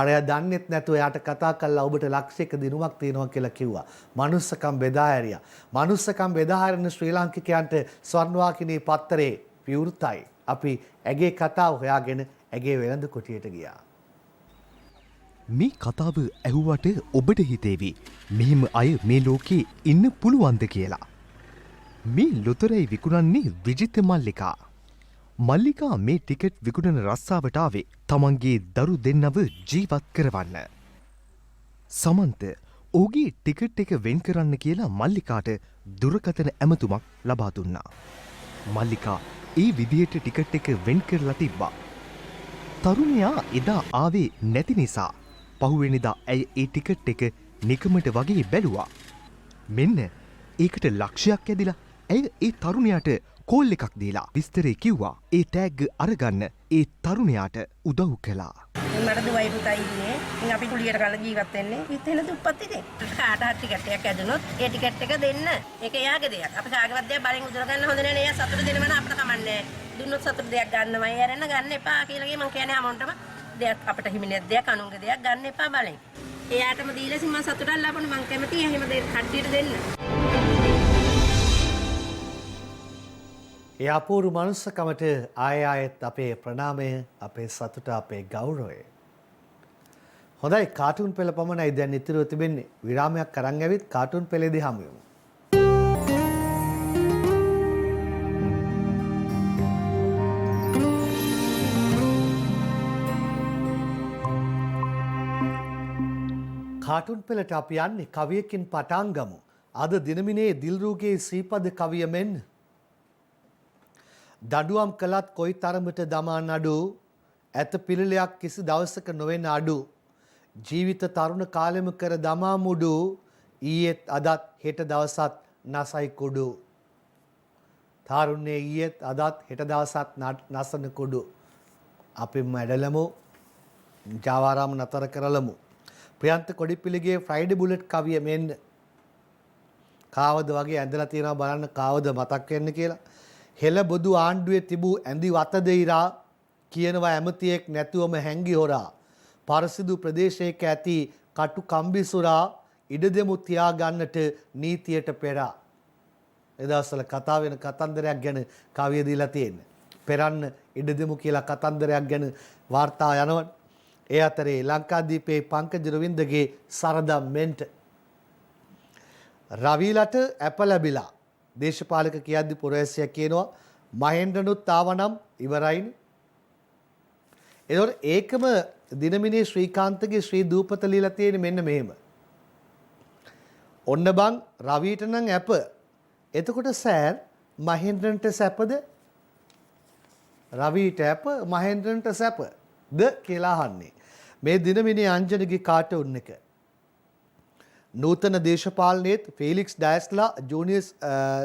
අරයා දන්නෙත් නැතුව එයාට කතා කරලා ඔබට ලක්ෂයක දිනුමක් තියෙනවා කියලා කිව්වා. මනුස්සකම් බෙදා හැරියා. මනුස්සකම් බෙදා හැරෙන ශ්‍රී ලාංකිකයන්ට ස්වර්ණවාහිනී පත්තරේ විවෘතයි. අපි ඇගේ කතාව හොයාගෙන ඇගේ වෙළඳ කොටියට ගියා. මේ කතාව ඇහුවට ඔබට හිතේවි මෙහෙම අය මේ ලෝකේ ඉන්න පුළුවන්ද කියලා. මේ ලොතරැයි විකුණන්නේ විජිත මල්ලිකා. මල්ලිකා මේ ටිකට් විකුණන රස්සාවට ආවේ තමන්ගේ දරු දෙන්නව ජීවත් කරවන්න. සමන්ත ඔහුගේ ටිකට් එක වෙන් කරන්න කියලා මල්ලිකාට දුරකථන ඇමතුමක් ලබා දුන්නා. මල්ලිකා ඒ විදියට ටිකට් එක වෙන් කරලා තිබ්බා. තරුණයා එදා ආවේ නැති නිසා පහුවෙනිදා ඇය ඒ ටිකට් එක නිකමට වගේ බැලුවා. මෙන්න ඒකට ලක්ෂයක් ඇදිලා ඇය ඒ තරුණයාට කෝල් එකක් දීලා විස්තරේ කිව්වා. ඒ ටැග් අරගන්න ඒ තරුණයාට උදව් කළා. මට දුවයි පුතයි ඉන්නේ. ඉතින් අපි කුලියට ගාලා ජීවත් වෙන්නේ. ඉතින් එන දුප්පත් ඉතින්. කාට හරි ටිකට් එකක් ඇදුනොත් ඒ ටිකට් එක දෙන්න. ඒක එයාගේ දෙයක්. අපි කාගේවත් දෙයක් බලෙන් උදුර ගන්න හොඳ නෑ. එයා සතුට දෙනවනම් අපිට කමන්නේ. දුන්නොත් සතුට දෙයක් ගන්නමයි අරන්න ගන්න එපා කියලා මම කියන්නේ අමොන්ටම දෙයක් අපිට හිමි නැත් දෙයක් අනුන්ගේ දෙයක් ගන්න එපා බලෙන්. එයාටම දීලා සිම සතුටක් ලබන්න මම කැමතියි එහෙම කට්ටියට දෙන්න. ඒ අපූරු මනුස්සකමට ආයෙත් අපේ ප්‍රණාමය, අපේ සතුට, අපේ ගෞරවය. හොඳයි කාටුන් පෙළ පමණයි දැන් ඉතිරිව තිබෙන්නේ. විරාමයක් අරන් ඇවිත් කාටුන් පෙළේදී හමු වෙමු. කාටුන් පෙළට අපි යන්නේ කවියකින් පටන් ගමු. අද දිනමිනේ දිල්රුගේ සීපද කවිය මෙන් දඩුවම් කළත් කොයි තරමට දමා නඩු ඇත පිළිලයක් කිසි දවසක නොවෙන අඩු ජීවිත තරුණ කාලෙම කර දමා මුඩු ඊයේත් අදත් හෙට දවසත් නසයි කුඩු තාරුණ්‍යයේ ඊයේත් අදත් හෙට දවසත් නසන කුඩු අපි මැඩලමු ජාවාරාම නතර කරලමු ප්‍රියන්ත කොඩිපිලිගේ ෆ්‍රයිඩේ බුලට් කවිය මෙන්න කාවද වගේ ඇඳලා තියෙනවා බලන්න කාවද මතක් වෙන්න කියලා හෙළ බොදු ආණ්ඩුවේ තිබූ ඇඳි වත දෙයිරා කියනවා ඇමතියෙක් නැතුවම හැංගි හොරා පරසිදු ප්‍රදේශයක ඇති කටු කම්බිසුරා ඉඩ දෙමු තියා ගන්නට නීතියට පෙරා එදවස්වල කතා වෙන කතන්දරයක් ගැන කවිය දීලා තියෙන්නේ පෙරන්න ඉඩ දෙමු කියලා කතන්දරයක් ගැන වාර්තා යනවා ඒ අතරේ ලංකාදීපේ පංකජ රවින්දගේ සරදම් මෙන්ට රවිලට ඇප ලැබිලා දේශපාලක කියද්දි පුරවැසියා කියනවා මහෙන්ද්‍රනුත් ආවනම් ඉවරයිනේ. එතකොට ඒකම දිනමිනේ ශ්‍රීකාන්තගේ ශ්‍රී දූපත লীලා තියෙන්නේ මෙන්න මෙහෙම. ඔන්න බං රවිට නම් ඇප. එතකොට සෑර් මහෙන්ද්‍රන්ට සැපද? රවිට ඇප මහෙන්ද්‍රන්ට සැපද කියලා අහන්නේ. මේ දිනමිනේ අංජනගේ කාටුන් එක. නූතන දේශපාලනයේත් ෆෙලික්ස් ඩයස්ලා ජූනියස්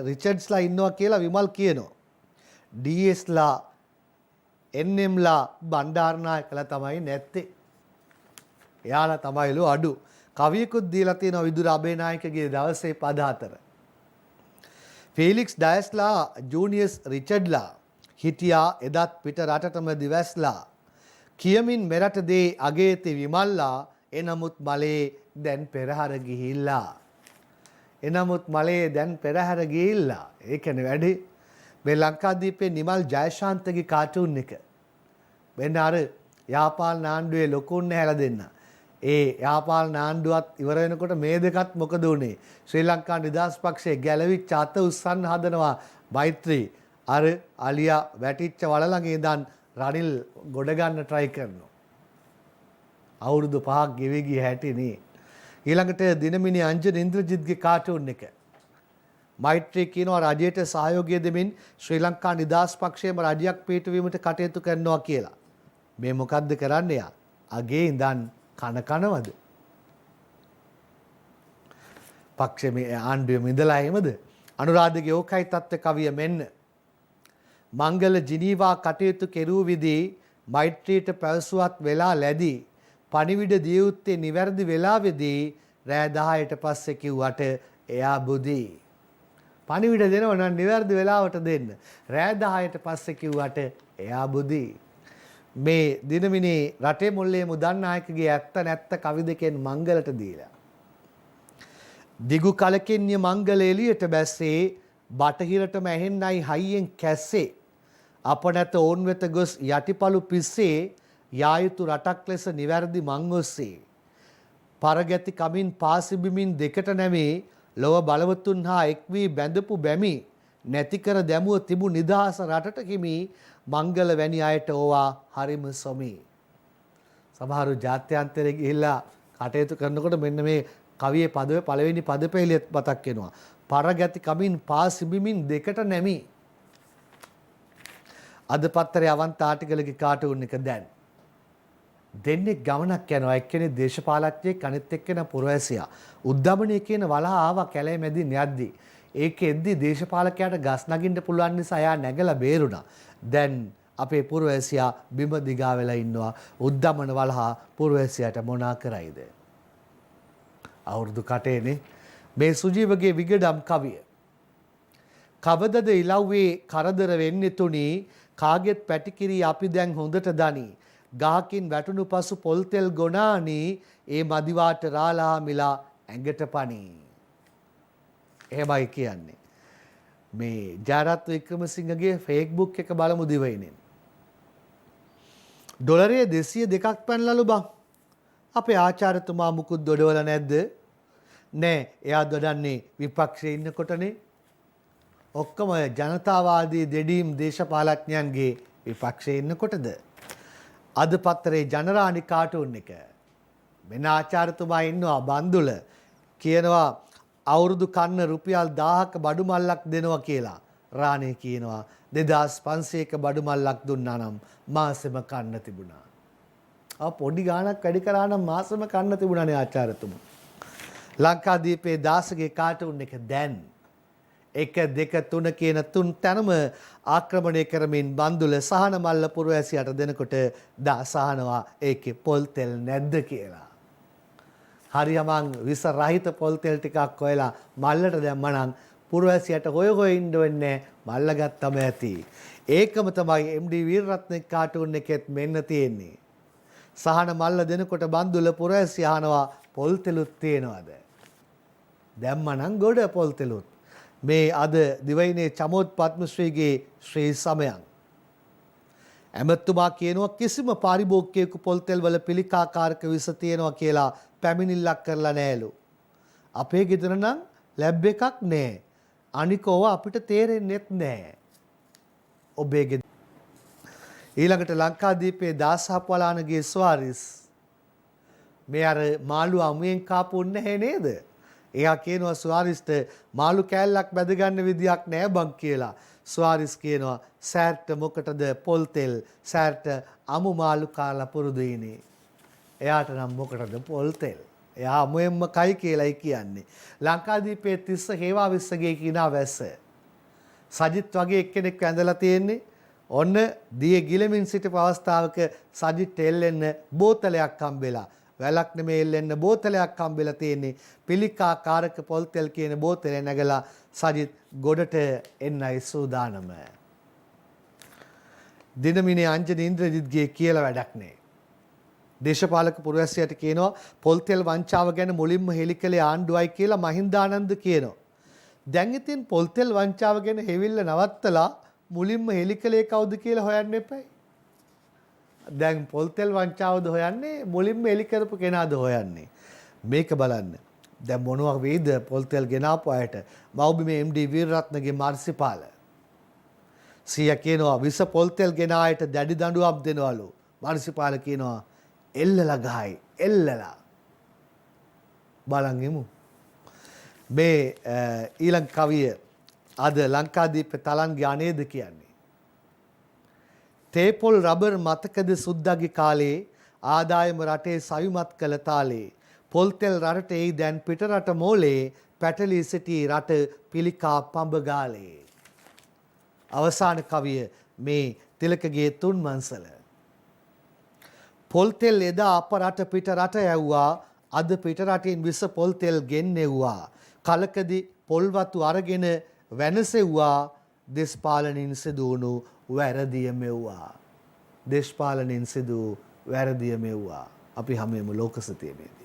රිචඩ්ස්ලා ඉන්නවා කියලා විමල් කියනවා. ඩීඑස්ලා එන්එම්ලා බණ්ඩාරනායකලා තමයි නැත්තේ. එයාලා තමයිලු අඩු. කවියකුත් දීලා තියෙනවා විදුර අබේනායකගේ දවසේ පද 4. ෆෙලික්ස් ඩයස්ලා ජූනියස් රිචඩ්ලා හිටියා එදත් පිට රටටම දිවැස්ලා. කියමින් මෙරට දේ අගේති විමල්ලා එනමුත් මලේ දැන් පෙරහර ගිහිල්ලා. එනමුත් මලේ දැන් පෙරහර ගිහිල්ලා. ඒ කියන්නේ වැඩි මේ ලංකාදීපේ නිමල් ජයශාන්තගේ කාටුන් එක. වෙන අර යාපාල් ආණ්ඩුවේ ලොකුන්න හැලා දෙන්න. ඒ යාපාල් ආණ්ඩුවත් ඉවර වෙනකොට මේ දෙකත් මොකද උනේ? ශ්‍රී ලංකා නිදහස් පක්ෂයේ ගැලවිච්ච අත උස්සන්න හදනවා මෛත්‍රී. අර අලියා වැටිච්ච වල ළඟ ඉඳන් රනිල් ගොඩ ගන්න try කරනවා. අවුරුදු 5ක් ගෙවි ගිය හැටිනේ. ඊළඟට දිනමිනි අංජන ඉන්ද්‍රජිත්ගේ කාටුන් එක. මෛත්‍රී කියනවා රජයට සහයෝගය දෙමින් ශ්‍රී ලංකා නිදහස් පක්ෂයේම රජයක් පිටවීමට කටයුතු කරනවා කියලා. මේ මොකද්ද කරන්නේ යා? අගේ ඉඳන් කනවද? පක්ෂයේ මේ ආණ්ඩුවේම ඉඳලා එහෙමද? අනුරාධගේ ඕකයි තත්ත්ව කවිය මෙන්න. මංගල ජිනීවා කටයුතු කෙරූ විදී මෛත්‍රීට පැවසුවත් වෙලා ලැබී පණිවිඩ දිය යුත්තේ නිවැරදි වෙලාවේදී රෑ 10ට පස්සේ කිව්වට එයා බුදී. පණිවිඩ දෙනව නම් නිවැරදි වෙලාවට දෙන්න. රෑ 10ට පස්සේ කිව්වට එයා බුදී. මේ දිනමිනේ රටේ මුල්ලේ මුදන්නායකගේ ඇත්ත නැත්ත කවි දෙකෙන් මංගලට දීලා. දිගු කලකින්ය මංගල එළියට බැස්සේ බටහිරටම ඇහෙන්නයි හයියෙන් කැස්සේ. අප නැත ඕන් වෙත ගොස් යටිපලු පිස්සේ යායුතු රටක් ලෙස නිවැරදි මං ඔස්සේ පරගැති කමින් පාසිබිමින් දෙකට නැමේ ලොව බලවතුන් හා එක් වී බැඳපු බැමි නැති කර දැමුව තිබු නිදහස රටට කිමි මංගල වැනි අයට ඕවා හරිම සොමි. සමහරු ජාත්‍යන්තරයේ ගිහිල්ලා කටයුතු කරනකොට මෙන්න මේ කවියේ පදවේ පළවෙනි පද පෙළියත් මතක් වෙනවා. පරගැති කමින් පාසිබිමින් දෙකට නැමි. අද පත්තරේ අවන්ත ආටිකලගේ කාටුන් එක දැන් දෙන්නේ ගමනක් යනවා එක්කෙනෙක් දේශපාලඥයෙක් අනිත් එක්කෙනා පුරවැසියා උද්දමනය කියන වලහ ආවා කැලේ මැදින් යද්දි ඒකෙද්දි දේශපාලකයාට ගස් නගින්න පුළුවන් නිසා එයා නැගලා බේරුණා දැන් අපේ පුරවැසියා බිම දිගා වෙලා ඉන්නවා. උද්දමන වලහා පුරවැසියාට මොනා කරයිද? අවුරුදු කටේනේ මේ සුජීවගේ විගඩම් කවිය. කවදද ඉලව්වේ කරදර වෙන්නේ තුනි කාගෙත් පැටිකිරි අපි දැන් හොඳට දනි. ගහකින් වැටුණු පසු පොල්තෙල් ගොනානි ඒ මදිවාට රාලා මිලා ඇඟට පනි. එහෙමයි කියන්නේ. මේ ජාරත් වික්‍රමසිංහගේ ෆේස්බුක් එක බලමු දිවයිනෙන්. ඩොලරය 202ක් පැනලලු බං. අපේ ආචාර්යතුමා මුකුත් දොඩවල නැද්ද? නෑ, එයා දොඩන්නේ විපක්ෂයේ ඉන්නකොටනේ. ඔක්කොම ජනතාවාදී දෙඩීම් දේශපාලඥයන්ගේ විපක්ෂයේ ඉන්නකොටද? අද පත්තරේ ජනරාණි කාටුන් එක. මෙන්න ආචාර්යතුමා ඉන්නවා බන්දුල කියනවා අවුරුදු කන්න රුපියල් 1000ක බඩු මල්ලක් දෙනවා කියලා. රාණේ කියනවා 2500ක බඩු මල්ලක් දුන්නා නම් මාසෙම කන්න තිබුණා. පොඩි ගාණක් වැඩි කරා නම් මාසෙම කන්න තිබුණානේ ආචාර්යතුමා. ලංකාදීපේ දාසගේ කාටුන් එක දැන් 1 2 3 කියන තුන් තැනම ආක්‍රමණය කරමින් බන්දුල සහන මල්ල පුරවැසියට දෙනකොට සහනවා ඒකේ පොල් තෙල් නැද්ද කියලා. හරියමං විස රහිත පොල් තෙල් ටිකක් හොයලා මල්ලට දැම්මනම් පුරවැසියට හොය ඉන්න වෙන්නේ මල්ල ගත්තම ඇති. ඒකම තමයි MD වීරරත්න කාටුන් එකෙත් මෙන්න තියෙන්නේ. සහන මල්ල දෙනකොට බන්දුල පුරවැසිය අහනවා පොල් තෙලුත් තියෙනවද? දැම්මනම් ගොඩ පොල් තෙලුත්. මේ අද දිවයිනේ චමෝත් පද්මශ්‍රීගේ ශ්‍රී සමයන්. ඇමතුමා කියනවා කිසිම පාරිභෝගිකයෙකු පොල් තෙල් වල පිළිකාකාරක විස තියෙනවා කියලා පැමිණිල්ලක් කරලා නෑලු. අපේ ගෙදර නම් ලැබ් එකක් නෑ. අනික ඕවා අපිට තේරෙන්නේත් නෑ. ඔබේ ගෙදර ඊළඟට ලංකාදීපේ දාසහප්වලානගේ ස්වාරිස් මේ අර මාළු අමුයෙන් කාපු නැහැ නේද? එයා කියනවා ස්වාරිස්ට මාළු කෑල්ලක් බැදගන්න විදියක් නෑ බං කියලා. ස්වාරිස් කියනවා සෑර්ට මොකටද පොල් තෙල්? සෑර්ට අමු මාළු කාලා පුරුදුයිනේ. එයාට නම් මොකටද පොල් තෙල්? එයා අමුයෙන්ම කයි කියලායි කියන්නේ. ලංකාදීපේ තිස්ස හේවාවිස්සගේ කිනා වැස්ස. සජිත් වගේ එක්කෙනෙක් ඇඳලා තියෙන්නේ. ඔන්න දියේ ගිලමින් සිටපු අවස්ථාවක සජිත් එල්ලෙන්න බෝතලයක් හම්බෙලා. වැලක් නෙමෙයි එල්ලෙන්න බෝතලයක් හම්බෙලා තියෙන්නේ. පිළිකා කාරක පොල් තෙල් කියන බෝතලේ නැගලා සජිත් ගොඩට එන්නයි සූදානම. දිනමිනේ අංජනි ඉන්ද්‍රජිත්ගේ කියලා වැඩක් නෑ. දේශපාලක පුරවැසියට කියනවා පොල් තෙල් වංචාව ගැන මුලින්ම හෙළි කළේ ආණ්ඩුවයි කියලා මහින්දානන්ද කියනවා. දැන් ඉතින් පොල් තෙල් වංචාව ගැන හෙවිල්ල නවත්තලා මුලින්ම හෙළි කළේ කවුද කියලා හොයන්න එපයි. දැන් පොල් තෙල් වංචාවද හොයන්නේ මුලින්ම හෙළි කරපු කෙනාද හොයන්නේ. මේක බලන්න. දැන් මොනවා වේද පොල් තෙල් ගෙනාපු අයට මව්බිමේ MD වීරරත්නගේ මාර්සිපාල. සියා කියනවා විස පොල් තෙල් ගෙන අයට දැඩි දඬුවම් දෙනවලු. මාර්සිපාල කියනවා එල්ලලා ගහයි එල්ලලා. බලන් ඉමු. මේ ඊළඟ කවිය අද ලංකාදීප තලන්ගේ අනේද කියන්නේ. තේපොල් රබර් මතකද සුද්දාගේ කාලේ ආදායම රටේ සවිමත් කළ තාලේ පොල් තෙල් රටට එයි දැන් පිට රට මෝලේ පැටලී සිටි රට පිළිකා පඹ ගාලේ. අවසාන කවිය මේ තිලකගේ තුන් මන්සල. පොල් තෙල් එදා අප රට පිට රට යවුවා අද පිට රටින් විස පොල් තෙල් ගෙන්නෙව්වා. කලකදී පොල් වතු අරගෙන වෙනසෙව්වා දේශපාලනින් සිදුවුණු වැරදිය මෙව්වා. දේශපාලනින් සිදු වැරදිය මෙව්වා. අපි හැමෝම ලෝක සතියේ